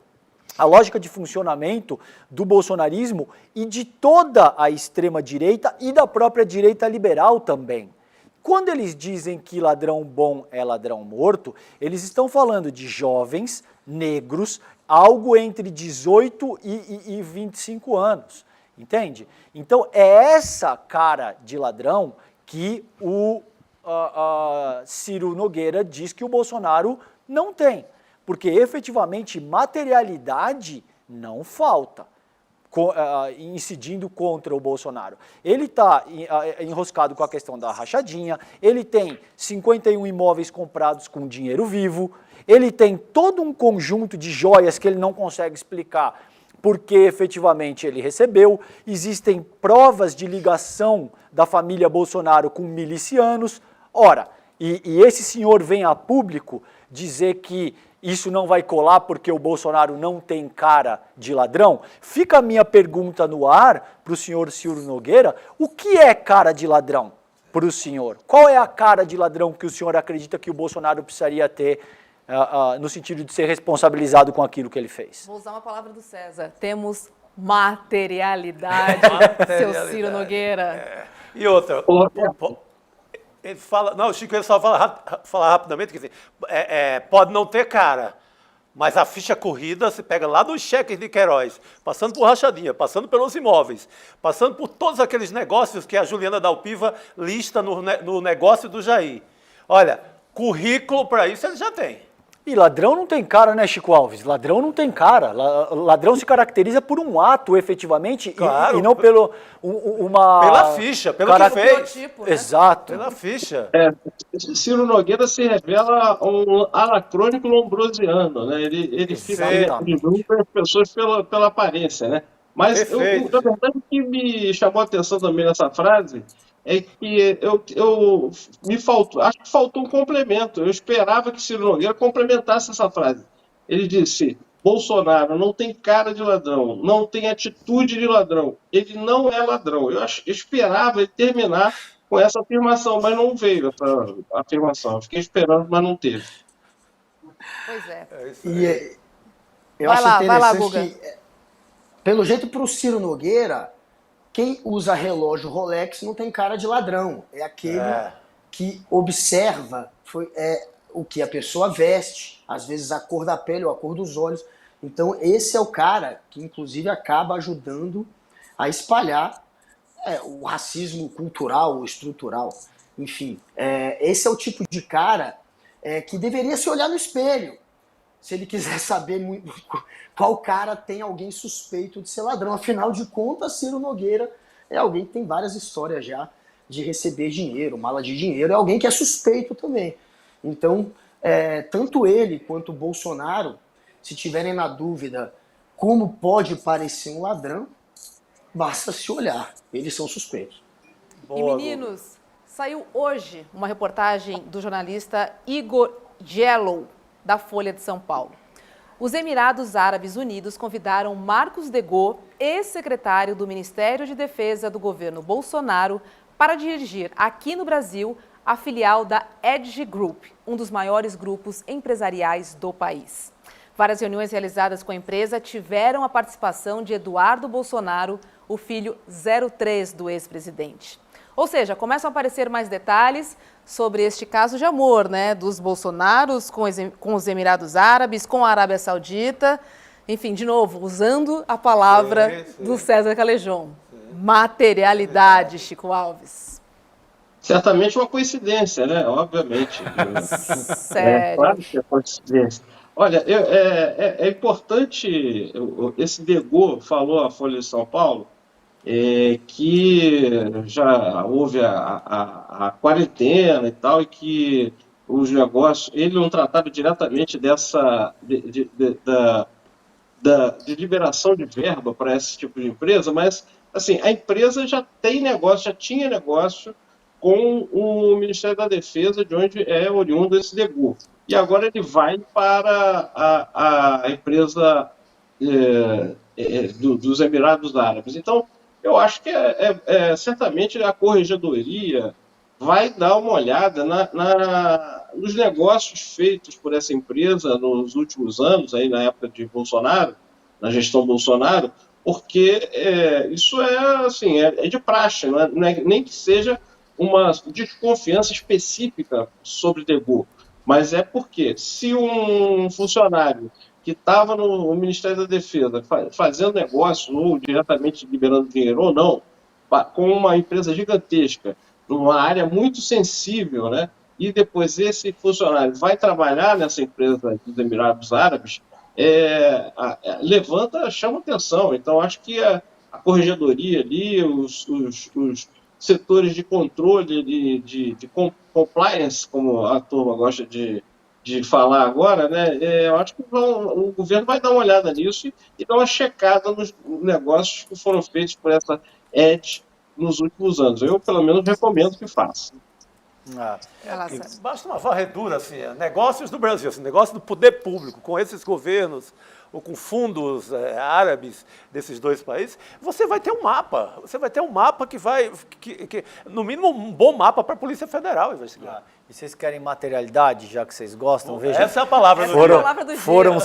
a lógica de funcionamento do bolsonarismo e de toda a extrema-direita e da própria direita liberal também. Quando eles dizem que ladrão bom é ladrão morto, eles estão falando de jovens negros, algo entre 18 e 25 anos, entende? Então, é essa cara de ladrão que o Ciro Nogueira diz que o Bolsonaro não tem, porque efetivamente materialidade não falta, incidindo contra o Bolsonaro. Ele está enroscado com a questão da rachadinha, ele tem 51 imóveis comprados com dinheiro vivo, ele tem todo um conjunto de joias que ele não consegue explicar porque efetivamente ele recebeu, existem provas de ligação da família Bolsonaro com milicianos. Ora, e esse senhor vem a público dizer que isso não vai colar porque o Bolsonaro não tem cara de ladrão? Fica a minha pergunta no ar para o senhor Ciro Nogueira, o que é cara de ladrão para o senhor? Qual é a cara de ladrão que o senhor acredita que o Bolsonaro precisaria ter no sentido de ser responsabilizado com aquilo que ele fez? Vou usar uma palavra do César. Temos materialidade, seu Ciro Nogueira. E outra, ele fala, não, o Chico ele só fala rapidamente, quer dizer, pode não ter cara, mas a ficha corrida se pega lá dos cheques de Queiroz, passando por rachadinha, passando pelos imóveis, passando por todos aqueles negócios que a Juliana Dalpiva lista no negócio do Jair. Olha, currículo para isso ele já tem. E ladrão não tem cara, né, Chico Alves? Ladrão não tem cara. Ladrão se caracteriza por um ato, efetivamente, claro, e não pela ficha, pelo que fez. Tipo, né? Exato. Pela ficha. Ciro Nogueira se revela um anacrônico lombrosiano, né? Ele fica junto as pessoas pela aparência, né? Mas, na verdade, o que me chamou a atenção também nessa frase é que acho que faltou um complemento. Eu esperava que Ciro Nogueira complementasse essa frase. Ele disse: Bolsonaro não tem cara de ladrão, não tem atitude de ladrão, ele não é ladrão. Eu esperava ele terminar com essa afirmação, mas não veio essa afirmação. Eu fiquei esperando, mas não teve. Pois é. E eu acho interessante que, pelo jeito, para o Ciro Nogueira, quem usa relógio Rolex não tem cara de ladrão. É aquele que observa o que a pessoa veste, às vezes a cor da pele ou a cor dos olhos. Então esse é o cara que inclusive acaba ajudando a espalhar o racismo cultural ou estrutural. Enfim, esse é o tipo de cara que deveria se olhar no espelho, se ele quiser saber qual cara tem alguém suspeito de ser ladrão. Afinal de contas, Ciro Nogueira é alguém que tem várias histórias já de receber dinheiro, mala de dinheiro, é alguém que é suspeito também. Então, tanto ele quanto o Bolsonaro, se tiverem na dúvida como pode parecer um ladrão, basta se olhar, eles são suspeitos. E meninos, saiu hoje uma reportagem do jornalista Igor Jello, da Folha de São Paulo. Os Emirados Árabes Unidos convidaram Marcos Degaux, ex-secretário do Ministério de Defesa do governo Bolsonaro, para dirigir aqui no Brasil a filial da Edge Group, um dos maiores grupos empresariais do país. Várias reuniões realizadas com a empresa tiveram a participação de Eduardo Bolsonaro, o filho 03 do ex-presidente. Ou seja, começam a aparecer mais detalhes sobre este caso de amor, né, dos Bolsonaros com os Emirados Árabes, com a Arábia Saudita. Enfim, de novo, usando a palavra do César Callejon. Materialidade, Chico Alves. Certamente uma coincidência, né? Obviamente. Sério. Claro que é coincidência. Olha, é importante, esse Degô falou à Folha de São Paulo, que já houve a quarentena e tal, e que os negócios, ele não tratava diretamente dessa de liberação de verba para esse tipo de empresa, mas assim, a empresa já tinha negócio com o Ministério da Defesa, de onde é oriundo esse Degô. E agora ele vai para a empresa dos Emirados Árabes. Então, eu acho que certamente a Corregedoria vai dar uma olhada nos negócios feitos por essa empresa nos últimos anos, aí na época de Bolsonaro, na gestão Bolsonaro, porque isso é de praxe, não é nem que seja uma desconfiança específica sobre Degô, mas é porque se um funcionário que estava no Ministério da Defesa fazendo negócio, ou diretamente liberando dinheiro ou não, com uma empresa gigantesca, numa área muito sensível, né? E depois esse funcionário vai trabalhar nessa empresa dos Emirados Árabes, chama atenção. Então, acho que a Corregedoria ali, os setores de controle, de compliance, como a turma gosta de falar agora, né? Eu acho que o governo vai dar uma olhada nisso e dar uma checada nos negócios que foram feitos por essa Ed nos últimos anos. Eu, pelo menos, recomendo que faça. Basta uma varredura, assim, negócios do Brasil, assim, negócio do poder público, com esses governos ou com fundos árabes desses dois países, você vai ter um mapa. Você vai ter um mapa que vai, no mínimo, um bom mapa para a Polícia Federal investigar. E vocês querem materialidade, já que vocês gostam? Veja, essa é a palavra do dia. Foram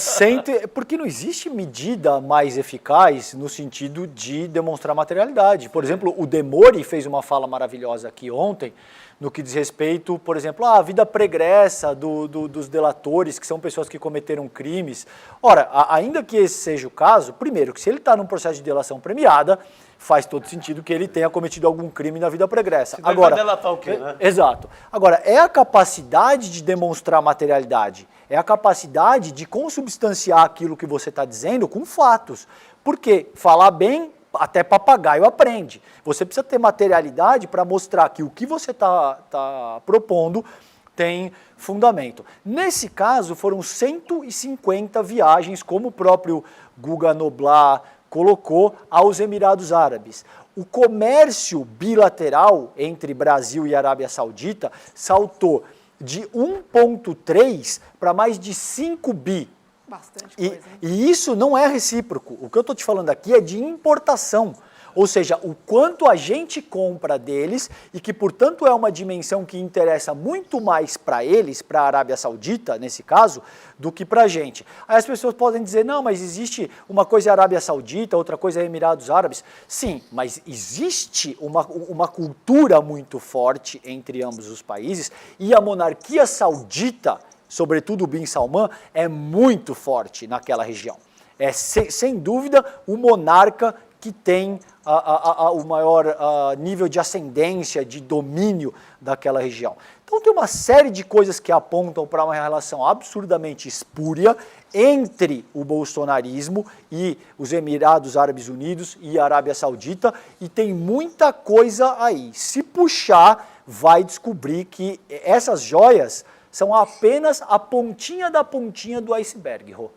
porque não existe medida mais eficaz no sentido de demonstrar materialidade. Por exemplo, o Demori fez uma fala maravilhosa aqui ontem, no que diz respeito, por exemplo, à vida pregressa dos delatores, que são pessoas que cometeram crimes. Ora, ainda que esse seja o caso, primeiro, que se ele está num processo de delação premiada, faz todo sentido que ele tenha cometido algum crime na vida pregressa. Senão agora, ele vai delatar o quê, né? Exato. Agora, é a capacidade de demonstrar materialidade, é a capacidade de consubstanciar aquilo que você está dizendo com fatos. Porque falar bem, até papagaio aprende. Você precisa ter materialidade para mostrar que o que você está propondo tem fundamento. Nesse caso, foram 150 viagens, como o próprio Guga Noblar colocou, aos Emirados Árabes. O comércio bilateral entre Brasil e Arábia Saudita saltou de 1,3 para mais de 5 bi. Bastante coisa. E isso não é recíproco. O que eu estou te falando aqui é de importação. Ou seja, o quanto a gente compra deles e que, portanto, é uma dimensão que interessa muito mais para eles, para a Arábia Saudita, nesse caso, do que para a gente. Aí as pessoas podem dizer, não, mas existe uma coisa é Arábia Saudita, outra coisa é Emirados Árabes. Sim, mas existe uma cultura muito forte entre ambos os países e a monarquia saudita, sobretudo o Bin Salman, é muito forte naquela região. É, sem dúvida, o monarca que tem o maior nível de ascendência, de domínio daquela região. Então tem uma série de coisas que apontam para uma relação absurdamente espúria entre o bolsonarismo e os Emirados Árabes Unidos e a Arábia Saudita, e tem muita coisa aí. Se puxar, vai descobrir que essas joias são apenas a pontinha da pontinha do iceberg, Rô.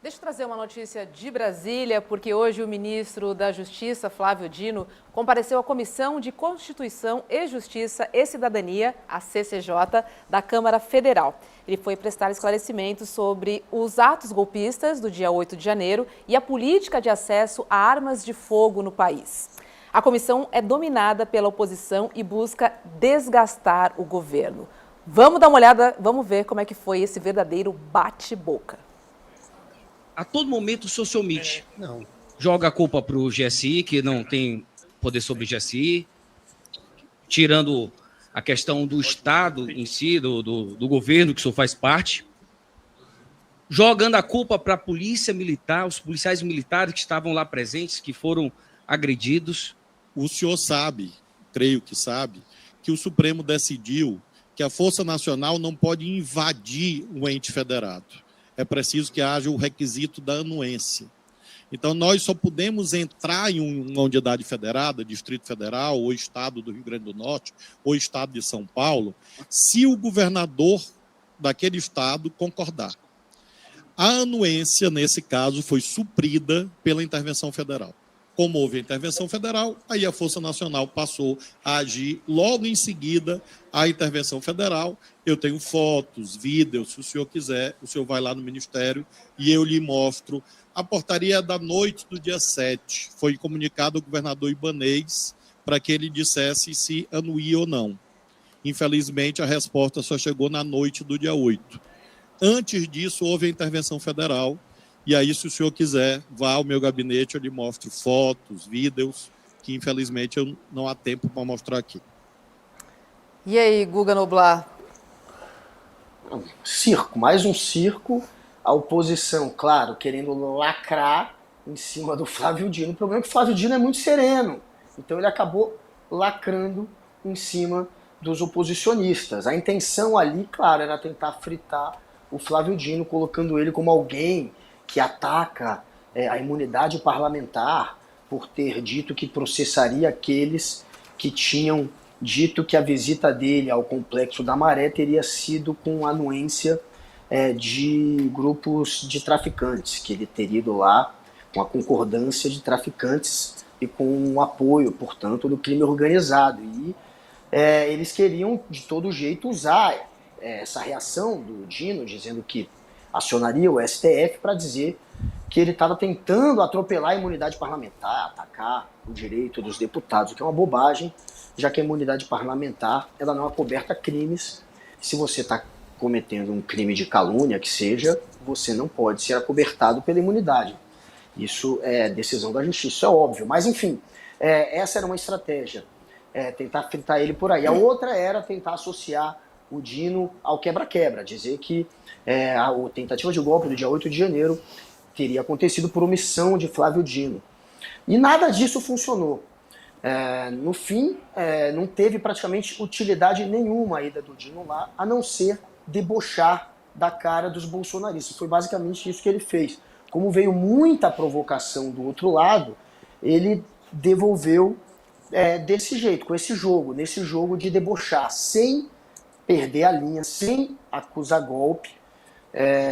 Deixa eu trazer uma notícia de Brasília, porque hoje o ministro da Justiça, Flávio Dino, compareceu à Comissão de Constituição e Justiça e Cidadania, a CCJ, da Câmara Federal. Ele foi prestar esclarecimentos sobre os atos golpistas do dia 8 de janeiro e a política de acesso a armas de fogo no país. A comissão é dominada pela oposição e busca desgastar o governo. Vamos dar uma olhada, vamos ver como é que foi esse verdadeiro bate-boca. A todo momento o senhor se omite. Não. Joga a culpa para o GSI, que não tem poder sobre o GSI, tirando a questão do Estado em si, do governo, que o senhor faz parte, jogando a culpa para a polícia militar, os policiais militares que estavam lá presentes, que foram agredidos. O senhor sabe, creio que sabe, que o Supremo decidiu que a Força Nacional não pode invadir o ente federado. É preciso que haja o requisito da anuência. Então, nós só podemos entrar em uma unidade federada, Distrito Federal, ou Estado do Rio Grande do Norte, ou Estado de São Paulo, se o governador daquele estado concordar. A anuência, nesse caso, foi suprida pela intervenção federal. Como houve a intervenção federal, aí a Força Nacional passou a agir logo em seguida à intervenção federal. Eu tenho fotos, vídeos, se o senhor quiser, o senhor vai lá no Ministério e eu lhe mostro. A portaria da noite do dia 7 foi comunicado ao governador Ibanez para que ele dissesse se anuía ou não. Infelizmente, a resposta só chegou na noite do dia 8. Antes disso, houve a intervenção federal. E aí, se o senhor quiser, vá ao meu gabinete, eu lhe mostro fotos, vídeos, que infelizmente eu não há tempo para mostrar aqui. E aí, Guga Noblar? Circo, mais um circo. A oposição, claro, querendo lacrar em cima do Flávio Dino. O problema é que o Flávio Dino é muito sereno. Então ele acabou lacrando em cima dos oposicionistas. A intenção ali, claro, era tentar fritar o Flávio Dino, colocando ele como alguém que ataca a imunidade parlamentar por ter dito que processaria aqueles que tinham dito que a visita dele ao Complexo da Maré teria sido com anuência de grupos de traficantes, que ele teria ido lá com a concordância de traficantes e com o apoio, portanto, do crime organizado. E eles queriam, de todo jeito, usar essa reação do Dino, dizendo que acionaria o STF para dizer que ele estava tentando atropelar a imunidade parlamentar, atacar o direito dos deputados, o que é uma bobagem, já que a imunidade parlamentar ela não acoberta crimes. Se você está cometendo um crime de calúnia, que seja, você não pode ser acobertado pela imunidade. Isso é decisão da justiça, isso é óbvio. Mas, enfim, essa era uma estratégia, tentar fritar ele por aí. A outra era tentar associar o Dino ao quebra-quebra, dizer que a tentativa de golpe do dia 8 de janeiro teria acontecido por omissão de Flávio Dino. E nada disso funcionou. No fim, não teve praticamente utilidade nenhuma a ida do Dino lá, a não ser debochar da cara dos bolsonaristas. Foi basicamente isso que ele fez. Como veio muita provocação do outro lado, ele devolveu desse jeito, com esse jogo, nesse jogo de debochar, sem perder a linha, sem acusar golpe,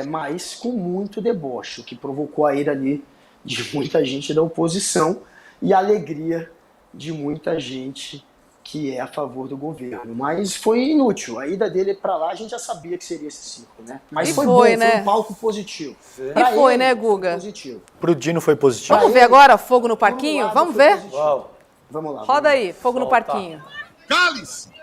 mas com muito deboche, o que provocou a ira ali de muita gente da oposição e a alegria de muita gente que é a favor do governo. Mas foi inútil. A ida dele para lá, a gente já sabia que seria esse circo, né? Mas foi bom, né? foi um palco positivo. E foi, né, Guga? Positivo. Pro Dino foi positivo. Vamos ver agora Fogo no Parquinho? Vamos ver? Vamos lá. Roda aí, Fogo no Parquinho. Cale-se!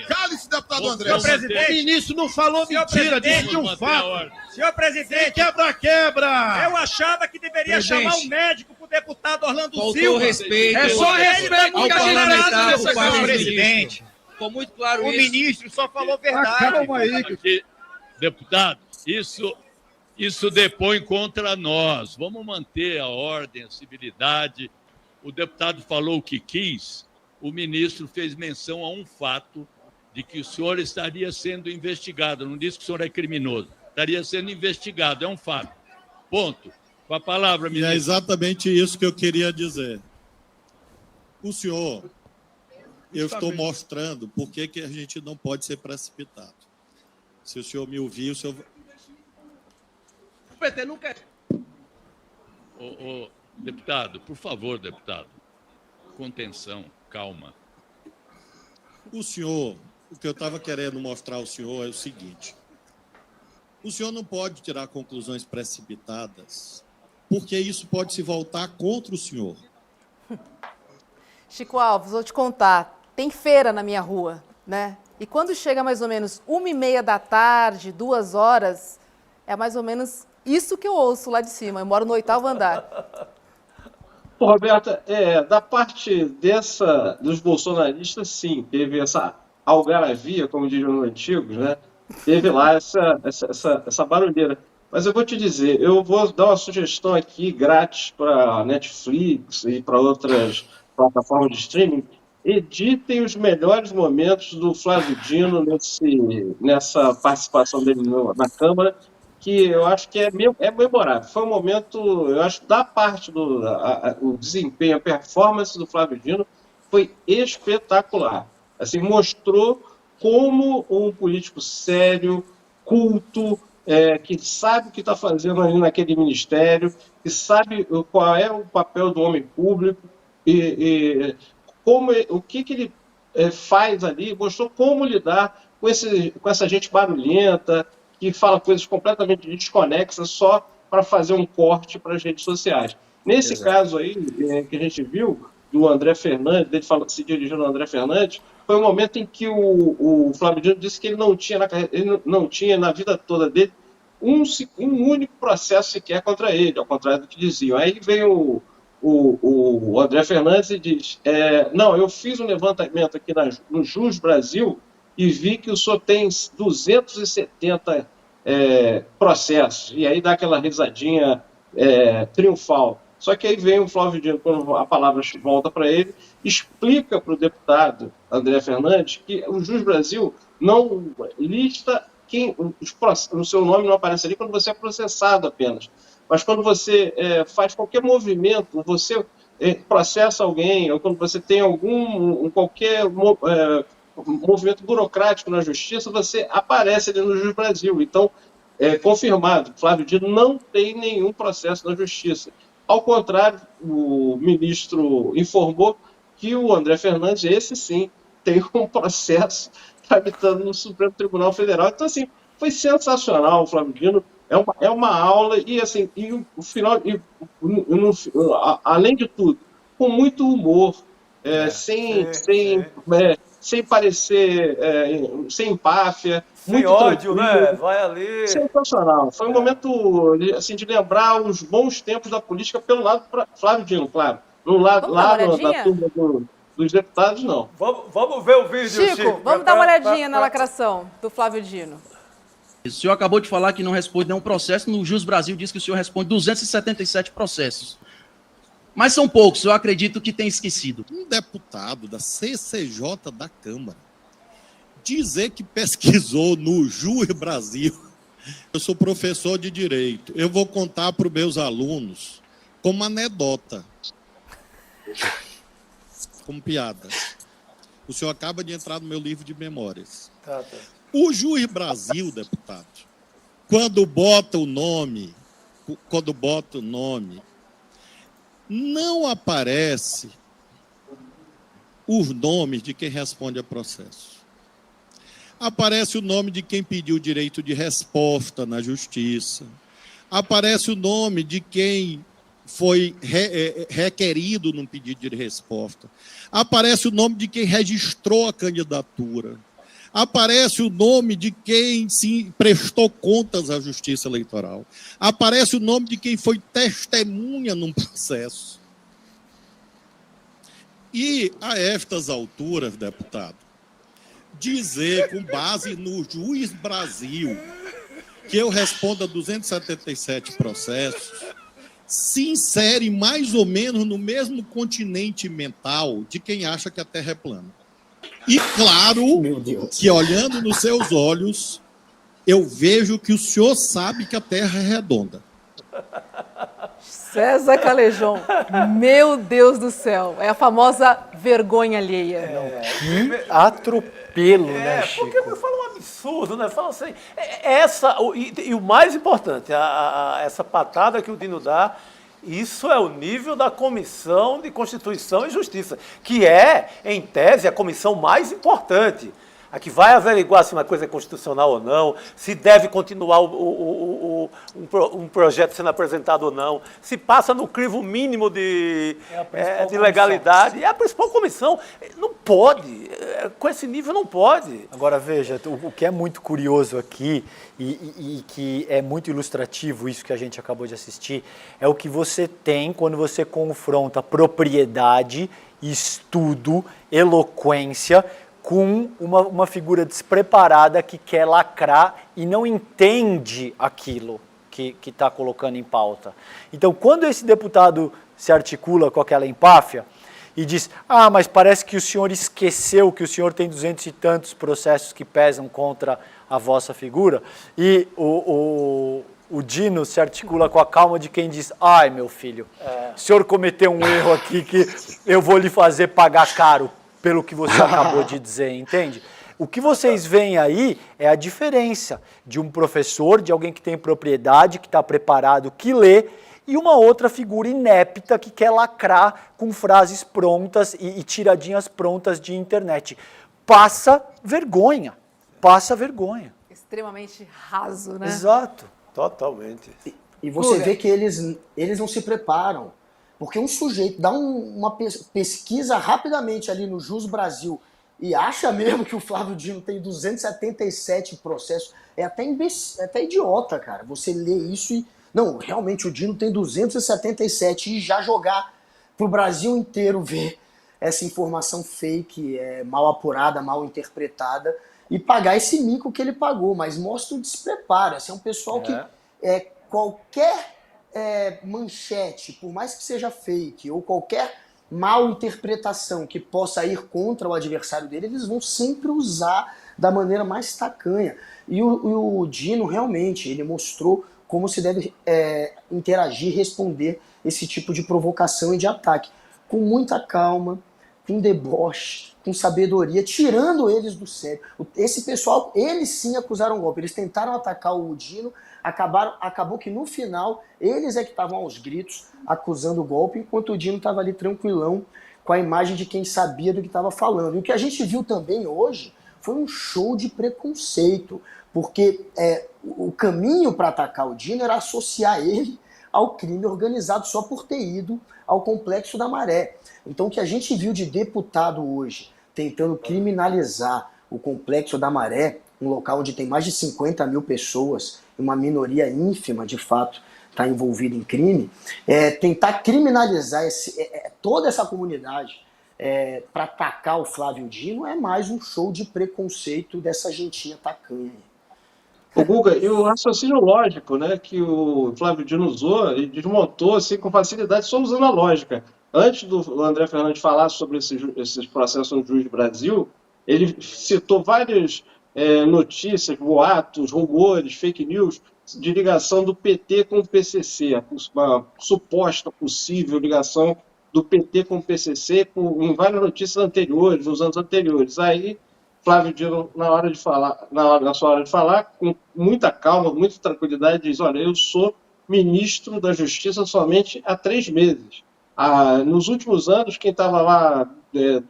Cale-se, deputado André. Senhor presidente, O ministro não falou mentira, disse um fato. Senhor presidente, Quebra-quebra. eu achava que deveria chamar um médico pro deputado Orlando Faltou Silva. respeito. É só respeito ao parlamentar, senhor ao presidente. Ficou muito claro O isso. ministro só falou verdade. Calma aí. Deputado, isso depõe contra nós. Vamos manter a ordem, a civilidade. O deputado falou o que quis. O ministro fez menção a um fato de que o senhor estaria sendo investigado. Não disse que o senhor é criminoso. Estaria sendo investigado, é um fato. Ponto. Com a palavra, E ministro. é exatamente isso que eu queria dizer. O senhor, eu estou mostrando por que a gente não pode ser precipitado. Se o senhor me ouvir, o senhor... O PT não quer. Deputado, por favor, deputado. Contenção, calma. O senhor, o que eu estava querendo mostrar ao senhor é o seguinte. O senhor não pode tirar conclusões precipitadas, porque isso pode se voltar contra o senhor. Chico Alves, vou te contar, tem feira na minha rua, né? E quando chega mais ou menos 1h30 da tarde, 2 horas, é mais ou menos Isso que eu ouço lá de cima. Eu moro no 8º andar. Pô, Roberta, da parte dos bolsonaristas, sim, teve essa algaravia, como dizem os antigos, né? Teve lá essa barulheira. Mas eu vou te dizer, eu vou dar uma sugestão aqui grátis para a Netflix e para outras plataformas de streaming. Editem os melhores momentos do Flávio Dino nessa participação dele na Câmara, que eu acho que é memorável. Foi um momento, eu acho, da parte o desempenho, a performance do Flávio Dino foi espetacular. Assim, mostrou como um político sério, culto, que sabe o que está fazendo ali naquele ministério, que sabe qual é o papel do homem público e o que ele faz ali, mostrou como lidar com essa gente barulhenta, que fala coisas completamente desconexas só para fazer um corte para as redes sociais. Nesse caso aí, que a gente viu, do André Fernandes, dele se dirigindo ao André Fernandes, foi um momento em que o Flávio Dino disse que ele não tinha na vida toda dele um único processo sequer contra ele, ao contrário do que diziam. Aí veio o André Fernandes e diz, não, eu fiz um levantamento aqui no Jus Brasil e vi que o senhor tem 270 processos. E aí dá aquela risadinha triunfal. Só que aí vem o Flávio Dino, quando a palavra volta para ele, explica para o deputado André Fernandes que o Jus Brasil não lista o seu nome não aparece ali quando você é processado apenas. Mas quando você faz qualquer movimento, você processa alguém, ou quando você tem qualquer movimento burocrático na justiça, você aparece ali no Jus Brasil. Então, confirmado, Flávio Dino não tem nenhum processo na justiça. Ao contrário, o ministro informou que o André Fernandes, esse sim, tem um processo tramitando no Supremo Tribunal Federal. Então, assim, foi sensacional o Flávio Dino. É uma aula e, assim, o final, além de tudo, com muito humor, sem parecer, sem empáfia, sem muito ódio, tranquilo. né? Vai ali. Sensacional. Foi um momento assim, de lembrar os bons tempos da política pelo lado do Flávio Dino, claro. No lado da turma dos deputados, não. Vamos ver o vídeo, Chico. Vamos dar uma olhadinha na lacração do Flávio Dino. O senhor acabou de falar que não responde nenhum processo. No Jus Brasil diz que o senhor responde 277 processos. Mas são poucos, eu acredito que tem esquecido. Um deputado da CCJ da Câmara dizer que pesquisou no Jus Brasil. Eu sou professor de Direito. Eu vou contar para os meus alunos como anedota, como piada. O senhor acaba de entrar no meu livro de memórias. Tá. O Jus Brasil, deputado, quando bota o nome, não aparece os nomes de quem responde a processo. Aparece o nome de quem pediu direito de resposta na justiça. Aparece o nome de quem foi requerido num pedido de resposta. Aparece o nome de quem registrou a candidatura. Aparece o nome de quem se prestou contas à Justiça Eleitoral. Aparece o nome de quem foi testemunha num processo. E, a estas alturas, deputado, dizer, com base no Jus Brasil, que eu respondo a 277 processos, se insere mais ou menos no mesmo continente mental de quem acha que a Terra é plana. E claro que, olhando nos seus olhos, eu vejo que o senhor sabe que a Terra é redonda. César Calejão, meu Deus do céu, é a famosa vergonha alheia. Que atropelo, né, Chico? Porque fala um absurdo, né? Fala assim, e o mais importante, essa patada que o Dino dá, isso é o nível da Comissão de Constituição e Justiça, que é, em tese, a comissão mais importante. a que vai averiguar se uma coisa é constitucional ou não, se deve continuar um projeto sendo apresentado ou não, se passa no crivo mínimo de legalidade. É a principal comissão. Não pode. Com esse nível não pode. Agora, veja, o que é muito curioso aqui e que é muito ilustrativo, isso que a gente acabou de assistir, é o que você tem quando você confronta propriedade, estudo, eloquência com uma figura despreparada que quer lacrar e não entende aquilo que está colocando em pauta. Então, quando esse deputado se articula com aquela empáfia e diz, mas parece que o senhor esqueceu que o senhor tem 200 e tantos processos que pesam contra a vossa figura, e o Dino se articula com a calma de quem diz, meu filho, o senhor cometeu um erro aqui que eu vou lhe fazer pagar caro pelo que você acabou de dizer, entende? O que vocês veem aí é a diferença de um professor, de alguém que tem propriedade, que está preparado, que lê, e uma outra figura inepta que quer lacrar com frases prontas e tiradinhas prontas de internet. Passa vergonha. Passa vergonha. Extremamente raso, né? Exato. Totalmente. E você vê que eles não se preparam. Porque um sujeito dá uma pesquisa rapidamente ali no Jus Brasil e acha mesmo que o Flávio Dino tem 277 processos. É até idiota, cara. Você lê isso e... Não, realmente o Dino tem 277 e já jogar pro Brasil inteiro ver essa informação fake, mal apurada, mal interpretada e pagar esse mico que ele pagou. Mas mostra o despreparo. Esse é um pessoal que qualquer manchete, por mais que seja fake, ou qualquer mal interpretação que possa ir contra o adversário dele, eles vão sempre usar da maneira mais tacanha. E o Dino realmente, ele mostrou como se deve interagir, responder esse tipo de provocação e de ataque. Com muita calma, com deboche, com sabedoria, tirando eles do sério. Esse pessoal, eles sim acusaram golpe. Eles tentaram atacar o Dino, acabou que no final, eles é que estavam aos gritos, acusando o golpe, enquanto o Dino estava ali tranquilão, com a imagem de quem sabia do que estava falando. E o que a gente viu também hoje foi um show de preconceito, porque o caminho para atacar o Dino era associar ele ao crime organizado só por ter ido ao Complexo da Maré. Então o que a gente viu de deputado hoje tentando criminalizar o Complexo da Maré, um local onde tem mais de 50 mil pessoas, uma minoria ínfima de fato está envolvida em crime, tentar criminalizar toda essa comunidade para atacar o Flávio Dino é mais um show de preconceito dessa gentinha tacanha. O Guga, e o raciocínio lógico, né, que o Flávio Dino usou e desmontou assim, com facilidade, só usando a lógica. Antes do André Fernandes falar sobre esses processos no Jus Brasil, ele citou várias notícias, boatos, rumores, fake news de ligação do PT com o PCC, uma suposta possível ligação do PT com o PCC em várias notícias anteriores, nos anos anteriores. Aí Flávio Dino, na sua hora de falar, com muita calma, muita tranquilidade, diz, olha, eu sou ministro da Justiça somente há 3 meses. Nos últimos anos, quem estava lá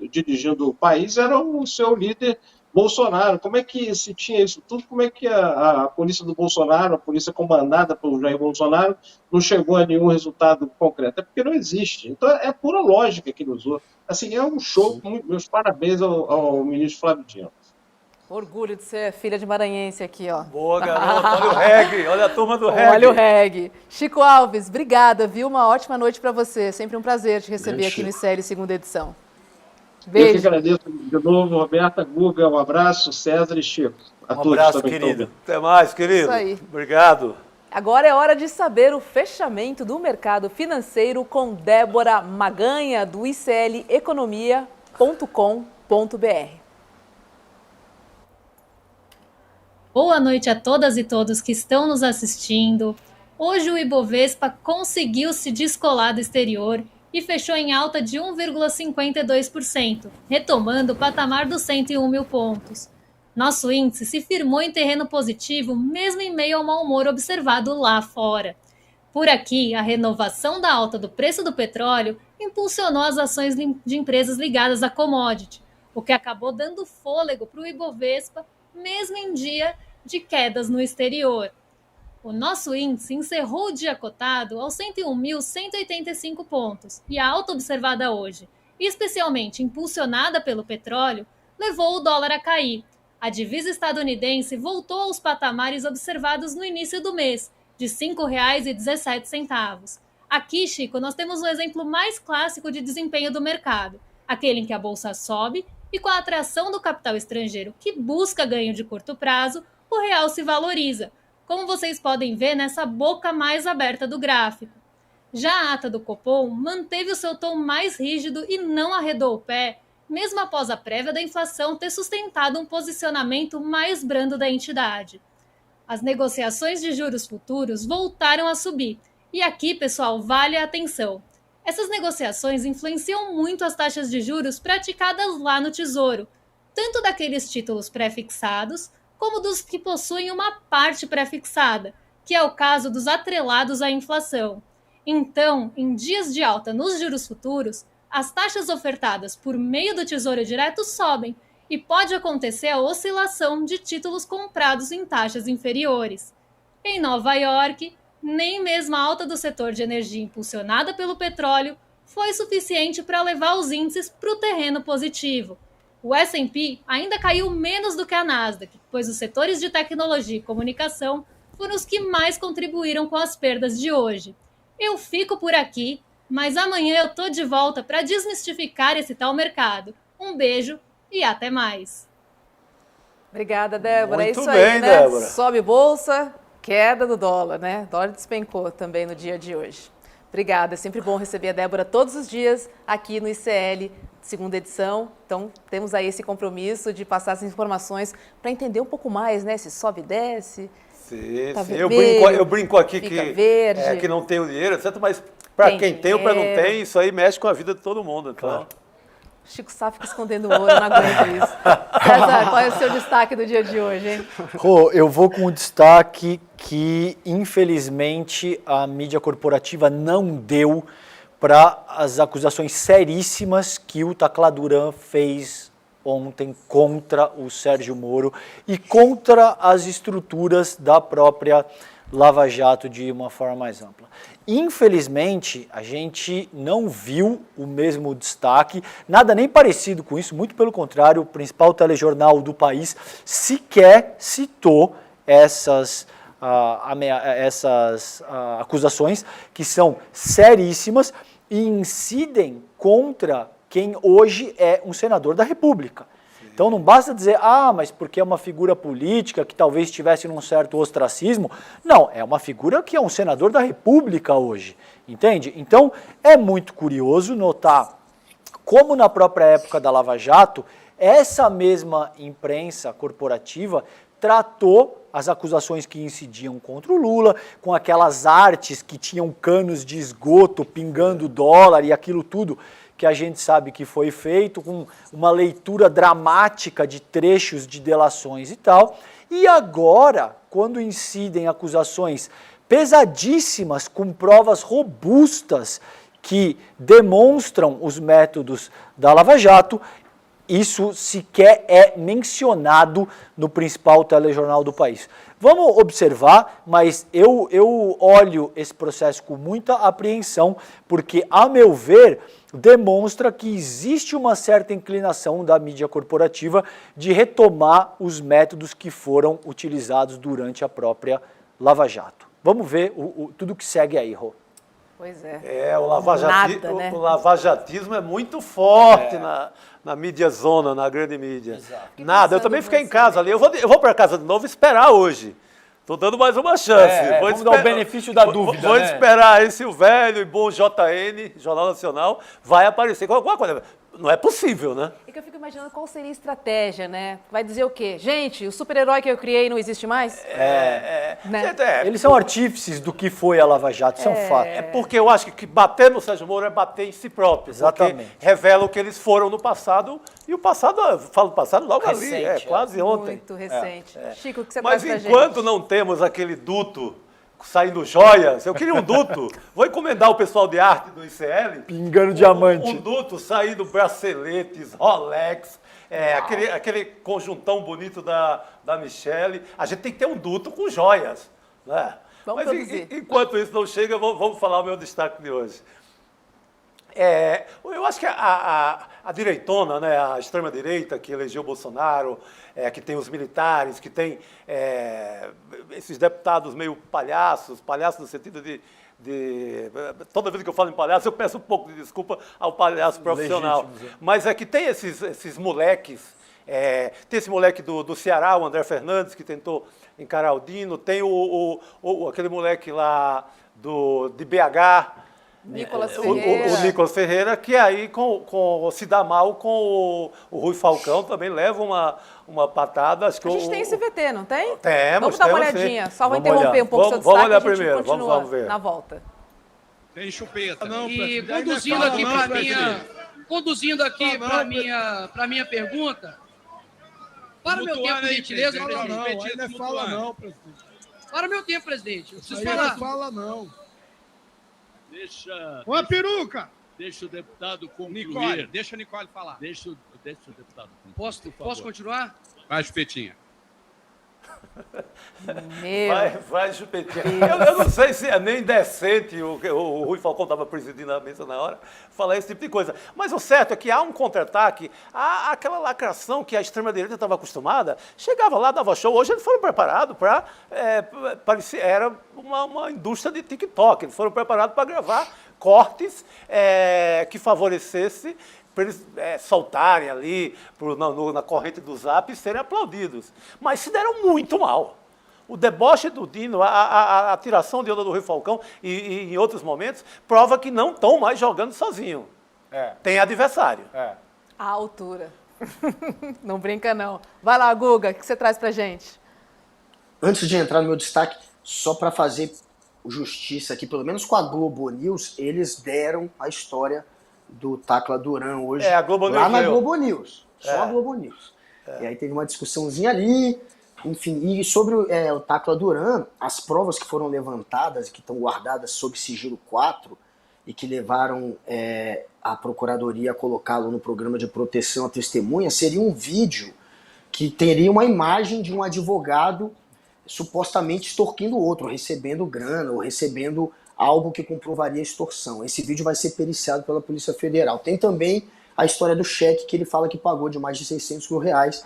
dirigindo o país era o seu líder Bolsonaro. Como é que se tinha isso tudo? Como é que a polícia do Bolsonaro, a polícia comandada pelo Jair Bolsonaro, não chegou a nenhum resultado concreto? É porque não existe. Então é pura lógica que ele usou. Assim, é um show. Meus parabéns ao ministro Flávio Dino. Orgulho de ser filha de maranhense aqui, ó. Boa, garoto. Olha o reggae. Olha a turma do reggae. Olha o reggae. Chico Alves, obrigada, viu? Uma ótima noite para você. Sempre um prazer te receber aqui no ICL segunda edição. Beijo. Eu que agradeço de novo, Roberta, Guga, um abraço, César e Chico. Um abraço, querido. Até mais, querido. Isso aí. Obrigado. Agora é hora de saber o fechamento do mercado financeiro com Débora Maganha, do icleconomia.com.br. Boa noite a todas e todos que estão nos assistindo. Hoje o Ibovespa conseguiu se descolar do exterior e fechou em alta de 1,52%, retomando o patamar dos 101 mil pontos. Nosso índice se firmou em terreno positivo, mesmo em meio ao mau humor observado lá fora. Por aqui, a renovação da alta do preço do petróleo impulsionou as ações de empresas ligadas à commodity. o que acabou dando fôlego para o Ibovespa, mesmo em dia de quedas no exterior. O nosso índice encerrou o dia cotado aos 101.185 pontos, e a alta observada hoje, especialmente impulsionada pelo petróleo, levou o dólar a cair. A divisa estadunidense voltou aos patamares observados no início do mês, de R$ 5,17. Aqui, Chico, nós temos um exemplo mais clássico de desempenho do mercado, aquele em que a bolsa sobe e, com a atração do capital estrangeiro que busca ganho de curto prazo, o real se valoriza, como vocês podem ver nessa boca mais aberta do gráfico. Já a ata do Copom manteve o seu tom mais rígido e não arredou o pé, mesmo após a prévia da inflação ter sustentado um posicionamento mais brando da entidade. As negociações de juros futuros voltaram a subir, e aqui, pessoal, vale a atenção. Essas negociações influenciam muito as taxas de juros praticadas lá no Tesouro, tanto daqueles títulos pré-fixados, como dos que possuem uma parte pré-fixada, que é o caso dos atrelados à inflação. Então, em dias de alta nos juros futuros, as taxas ofertadas por meio do Tesouro Direto sobem e pode acontecer a oscilação de títulos comprados em taxas inferiores. Em Nova York, nem mesmo a alta do setor de energia impulsionada pelo petróleo foi suficiente para levar os índices para o terreno positivo. O S&P ainda caiu menos do que a Nasdaq, pois os setores de tecnologia e comunicação foram os que mais contribuíram com as perdas de hoje. Eu fico por aqui, mas amanhã eu tô de volta para desmistificar esse tal mercado. Um beijo e até mais. Obrigada, Débora. Muito é isso bem, aí, né? Débora. Sobe bolsa, queda do dólar, né? O dólar despencou também no dia de hoje. Obrigada, é sempre bom receber a Débora todos os dias aqui no ICL, segunda edição. Então, temos aí esse compromisso de passar essas informações para entender um pouco mais, né? Se sobe e desce. Sim, tá sim. Vermelho, Eu brinco aqui que não tem o dinheiro, certo? Mas para quem tem ou para não tem, isso aí mexe com a vida de todo mundo. Então. Claro. Chico Sá fica escondendo o ouro, eu não aguento isso. César, qual é o seu destaque do dia de hoje, hein? Rô, eu vou com o destaque que, infelizmente, a mídia corporativa não deu para as acusações seríssimas que o Tacla fez ontem contra o Sérgio Moro e contra as estruturas da própria Lava Jato de uma forma mais ampla. Infelizmente, a gente não viu o mesmo destaque, nada nem parecido com isso, muito pelo contrário, o principal telejornal do país sequer citou essas acusações que são seríssimas e incidem contra quem hoje é um senador da República. Então não basta dizer, mas porque é uma figura política que talvez estivesse num certo ostracismo. Não, é uma figura que é um senador da República hoje, entende? Então é muito curioso notar como na própria época da Lava Jato, essa mesma imprensa corporativa tratou as acusações que incidiam contra o Lula, com aquelas artes que tinham canos de esgoto pingando dólar e aquilo tudo que a gente sabe que foi feito, com uma leitura dramática de trechos de delações e tal. E agora, quando incidem acusações pesadíssimas, com provas robustas que demonstram os métodos da Lava Jato, isso sequer é mencionado no principal telejornal do país. Vamos observar, mas eu olho esse processo com muita apreensão, porque, a meu ver, demonstra que existe uma certa inclinação da mídia corporativa de retomar os métodos que foram utilizados durante a própria Lava Jato. Vamos ver tudo que segue aí, Rô. Pois é. O lavajatismo é muito forte na mídia zona, na grande mídia. Exato. Nada, eu também fiquei em casa ali. Eu vou para casa de novo esperar hoje. Estou dando mais uma chance. Vamos dar o benefício da dúvida. Vou esperar aí se o velho e bom JN, Jornal Nacional, vai aparecer com alguma coisa. Não é possível, né? É que eu fico imaginando qual seria a estratégia, né? Vai dizer o quê? Gente, o super-herói que eu criei não existe mais? Né? Eles são artífices do que foi a Lava Jato, isso é um fato. É porque eu acho que bater no Sérgio Moro é bater em si próprio. Exatamente. Porque revela o que eles foram no passado, e o passado, eu falo do passado logo recente, ali, quase ontem. Muito recente. Chico, o que você Mas traz pra enquanto gente? não temos aquele duto saindo joias, eu queria um duto, vou encomendar o pessoal de arte do ICL. Pingando diamante. Um duto saindo braceletes, Rolex, aquele conjuntão bonito da Michele. A gente tem que ter um duto com joias, né? Vamos produzir. Enquanto isso não chega, vamos falar o meu destaque de hoje. Eu acho que a direitona, né, a extrema-direita que elegeu Bolsonaro, que tem os militares, que tem esses deputados meio palhaços no sentido de toda vez que eu falo em palhaço, eu peço um pouco de desculpa ao palhaço profissional. Legítimos, Mas é que tem esses moleques, tem esse moleque do Ceará, o André Fernandes, que tentou encarar o Dino, tem aquele moleque lá de BH, Nicolas Ferreira. O Nicolas Ferreira, que aí se dá mal com o Rui Falcão, também leva uma patada. Acho que a gente tem esse VT, não tem? Temos. Vamos dar uma olhadinha. Sim. Só vou Vamos interromper olhar. um pouco o seu Vamos destaque olhar e a gente primeiro. continua Vamos ver. na volta. Tem chupeta. presidente. Conduzindo aqui Não, para presidente. minha pergunta. Para o meu tempo, por gentileza, Fala não, aí presidente. não é fala não, presidente. Para o meu tempo, presidente. Eu preciso Aí não falar. é fala não. Deixa Ô, peruca! o deputado concluir. Nicole, deixa a Nicole falar. Deixa o deputado concluir. Posso continuar? Vai, Chupetinha. Vai, Chupetinha. Eu não sei se é nem decente, o Rui Falcão estava presidindo a mesa na hora, falar esse tipo de coisa. Mas o certo é que há um contra-ataque, há aquela lacração que a extrema-direita estava acostumada, chegava lá, dava show. Hoje eles foram preparados para... era uma indústria de TikTok, eles foram preparados para gravar cortes que favorecesse para eles soltarem ali na corrente do Zap e serem aplaudidos. Mas se deram muito mal. O deboche do Dino, a tiração de onda do Rui Falcão e em outros momentos, prova que não estão mais jogando sozinho. Tem adversário. A altura. Não brinca, não. Vai lá, Guga, o que você traz pra gente? Antes de entrar no meu destaque, só para fazer justiça aqui, pelo menos com a Globo News, eles deram a história do Tacla Duran hoje a Globo lá News na deu. Globo News. Só a Globo News. E aí teve uma discussãozinha ali, enfim. E sobre o Tacla Duran, as provas que foram levantadas, que estão guardadas sob sigilo 4 e que levaram a Procuradoria a colocá-lo no programa de proteção à testemunha, seria um vídeo que teria uma imagem de um advogado supostamente extorquindo o outro, recebendo grana ou recebendo algo que comprovaria a extorsão. Esse vídeo vai ser periciado pela Polícia Federal. Tem também a história do cheque que ele fala que pagou de mais de 600 mil reais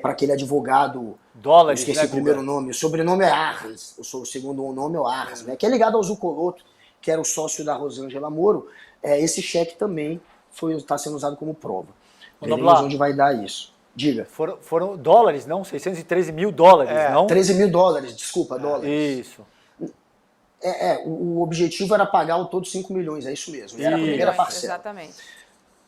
para aquele advogado... Dólares, esqueci né, o primeiro Guga? nome. O sobrenome é Arras. O segundo nome é o Arras, né? Que é ligado ao Zucoloto, que era o sócio da Rosângela Moro. Esse cheque também está sendo usado como prova. Veremos onde vai dar isso. Diga. Foram dólares, não? 613 mil dólares, não? 13 mil dólares, desculpa, dólares. Isso. O objetivo era pagar o todo 5 milhões, é isso mesmo. E era a primeira parcela. Exatamente.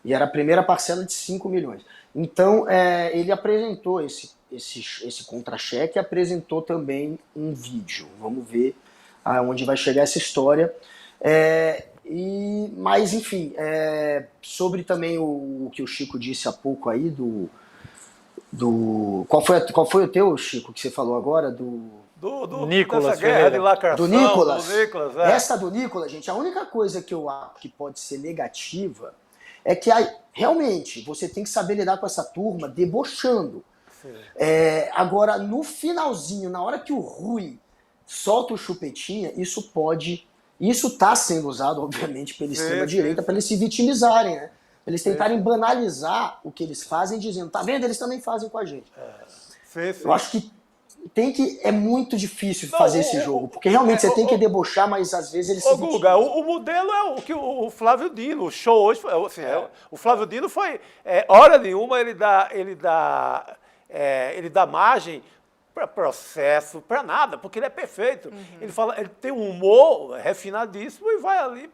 E era a primeira parcela de 5 milhões. Então, ele apresentou esse contra-cheque e apresentou também um vídeo. Vamos ver aonde vai chegar essa história. Mas, enfim, sobre também o que o Chico disse há pouco aí Qual foi o teu, Chico, que você falou agora? Do Nicolas dessa guerra Ferreira. de lacração. Do Nicolas. Do Nicolas, Essa do Nicolas, gente, a única coisa que eu acho que pode ser negativa é que realmente você tem que saber lidar com essa turma debochando. Agora, no finalzinho, na hora que o Rui solta o Chupetinha, isso está sendo usado, obviamente, pela extrema-direita para eles se vitimizarem, né? Eles tentarem banalizar o que eles fazem, dizendo, tá vendo? Eles também fazem com a gente. Eu acho que é muito difícil fazer esse jogo, porque realmente você tem que debochar, mas às vezes eles se Guga, o modelo é o que o Flávio Dino, o show hoje, assim, o Flávio Dino foi, hora nenhuma ele dá margem para processo, para nada, porque ele é perfeito. Ele tem um humor refinadíssimo e vai ali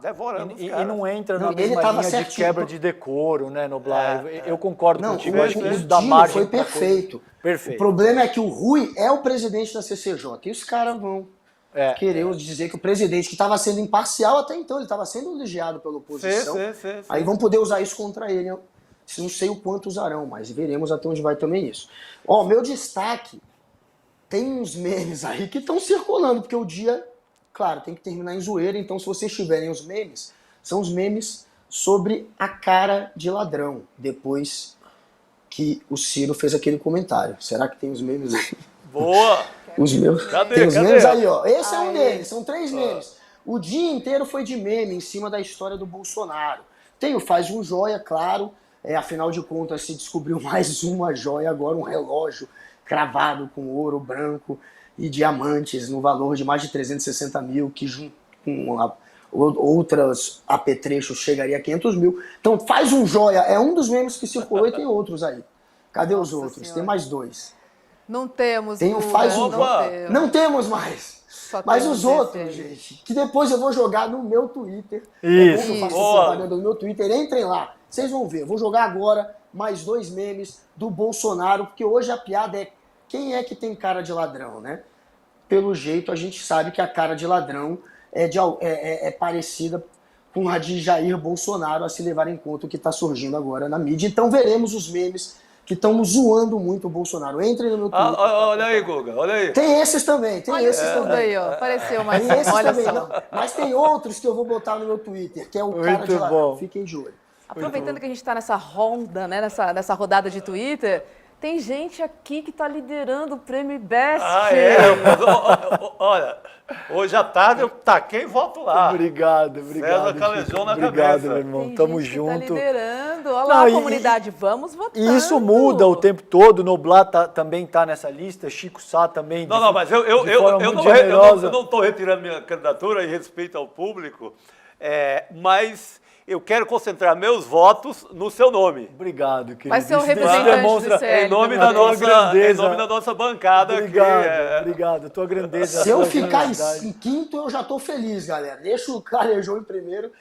devorando os caras. E não entra na mesma linha de quebra de decoro, né, Noblar? Eu concordo contigo. O Acho que isso Dino dá margem foi pra perfeito. Perfeito. O problema é que o Rui é o presidente da CCJ e os caras vão querer dizer que o presidente, que estava sendo imparcial até então, ele estava sendo elogiado pela oposição, aí vão poder usar isso contra ele. Não sei o quanto usarão, mas veremos até onde vai também isso. Meu destaque, tem uns memes aí que estão circulando, porque o dia, claro, tem que terminar em zoeira, então se vocês tiverem os memes, são os memes sobre a cara de ladrão, depois que o Ciro fez aquele comentário. Será que tem os memes aí? Boa! Os meus. Cadê? Tem os Cadê? memes aí, ó. Esse é um deles, são 3 memes. O dia inteiro foi de meme em cima da história do Bolsonaro. Tem o Faz um Joia, claro. Afinal de contas, se descobriu mais uma joia, agora um relógio cravado com ouro branco e diamantes no valor de mais de 360 mil, que junto com outros apetrechos chegaria a 500 mil. Então, Faz um Joia é um dos memes que circulou e tem outros aí. Cadê os outros? Senhora. Tem mais 2. Não temos. Tem o Faz um Joia. Não temos mais. Só Mas temos os outros, esse aí. gente, que depois eu vou jogar no meu Twitter. Isso. Eu faço Boa. propaganda no meu Twitter. Entrem lá. Vocês vão ver. Eu vou jogar agora mais 2 memes do Bolsonaro, porque hoje a piada é quem é que tem cara de ladrão, né? Pelo jeito, a gente sabe que a cara de ladrão é parecida com a de Jair Bolsonaro, a se levar em conta o que está surgindo agora na mídia. Então veremos os memes que estão zoando muito o Bolsonaro. Entrem no meu Twitter. Olha aí, Guga, olha aí. Tem esses também, tem esses Tudo também. aí, ó. Apareceu mais Tem esses olha também, só. não. Mas tem outros que eu vou botar no meu Twitter, que é o cara de Muito ladrão. bom. Fiquem de olho. Aproveitando que a gente está nessa ronda, né, nessa rodada de Twitter, tem gente aqui que está liderando o Prêmio Best. Olha, hoje à tarde eu taquei e volto lá. Obrigado. César calejou na Obrigado, cabeça. meu irmão. Tem Tamo gente que tá junto. liderando. Olha Não, lá, e- comunidade, vamos votando. E isso muda o tempo todo. Noblar também tá nessa lista. Chico Sá também. Não, mas eu não estou retirando minha candidatura em respeito ao público, mas eu quero concentrar meus votos no seu nome. Obrigado, querido. Vai ser o Isso representante demonstra do CL Em nome, também. em nome da nossa bancada Obrigado, aqui. obrigado. Tua grandeza. Se eu tua ficar generosidade. em quinto, eu já tô feliz, galera. Deixa o Calejou em primeiro.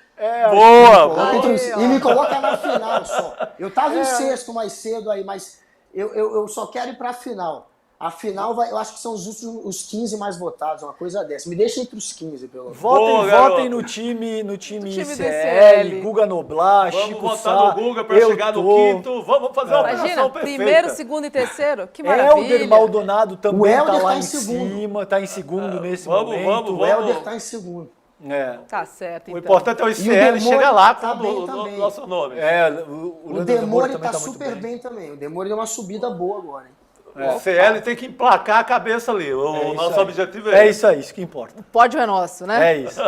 Boa! Coloca entre os- Aí, e ó. me coloca na final só. Eu tava em sexto mais cedo aí, mas eu só quero ir pra final. A final, eu acho que são os 15 mais votados, uma coisa dessa. Me deixa entre os 15, pelo menos. Boa, Votem garoto. no time time ICL, DCL. Guga Noblar, Vamos Chico votar Sá. no Google para eu chegar no tô. quinto. Vamos fazer uma Imagina, operação perfeita. primeiro, segundo e terceiro? Que maravilha. Helder Maldonado também O Helder tá lá tá em em segundo. cima, tá em segundo nesse vamos, momento. O Helder tá em segundo. É. Tá certo, O então. importante é o E o ICL Demore chegar lá tá com bem o também. nosso nome. O Leandro Demore também tá muito super bem também. O Demore deu uma subida boa agora, hein? O CL tem que emplacar a cabeça ali. O isso nosso aí. objetivo é É isso aí, isso que importa. O pódio é nosso, né? É isso.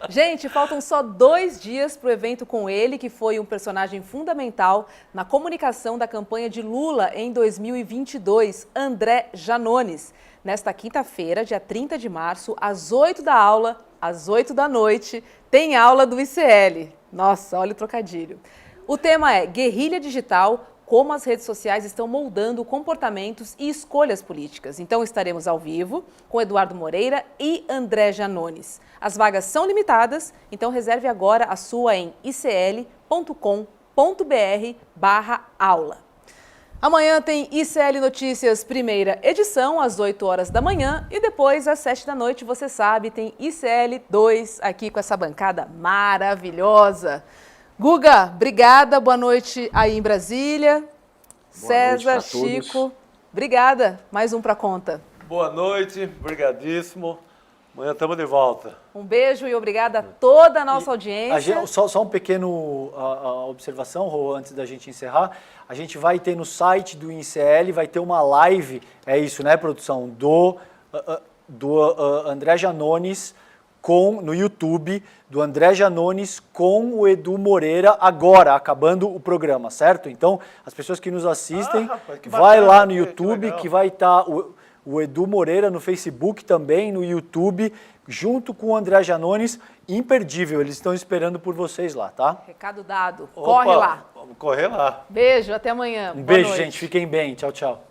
Gente, faltam só 2 dias para o evento com ele, que foi um personagem fundamental na comunicação da campanha de Lula em 2022, André Janones. Nesta quinta-feira, dia 30 de março, às 8 da aula, às 8 da noite, tem aula do ICL. Nossa, olha o trocadilho. O tema é Guerrilha Digital, como as redes sociais estão moldando comportamentos e escolhas políticas. Então estaremos ao vivo com Eduardo Moreira e André Janones. As vagas são limitadas, então reserve agora a sua em icl.com.br/aula. Amanhã tem ICL Notícias, primeira edição, às 8 horas da manhã, e depois, às 7 da noite, você sabe, tem ICL 2 aqui com essa bancada maravilhosa. Guga, obrigada, boa noite aí em Brasília. César, Chico, obrigada. Mais um para conta. Boa noite, brigadíssimo. Amanhã estamos de volta. Um beijo e obrigada a toda a nossa audiência. Só um pequeno observação, Rô, antes da gente encerrar. A gente vai ter no site do ICL, vai ter uma live, é isso, né, produção? Do André Janones no YouTube, do André Janones com o Edu Moreira agora, acabando o programa, certo? Então, as pessoas que nos assistem, rapaz, que vai bacana, lá no que YouTube, legal. que vai estar o Edu Moreira no Facebook também, no YouTube, junto com o André Janones, imperdível. Eles estão esperando por vocês lá, tá? Recado dado. Opa, Corre lá. Vamos correr lá. Beijo, até amanhã. Um Boa beijo, noite. gente. Fiquem bem. Tchau, tchau.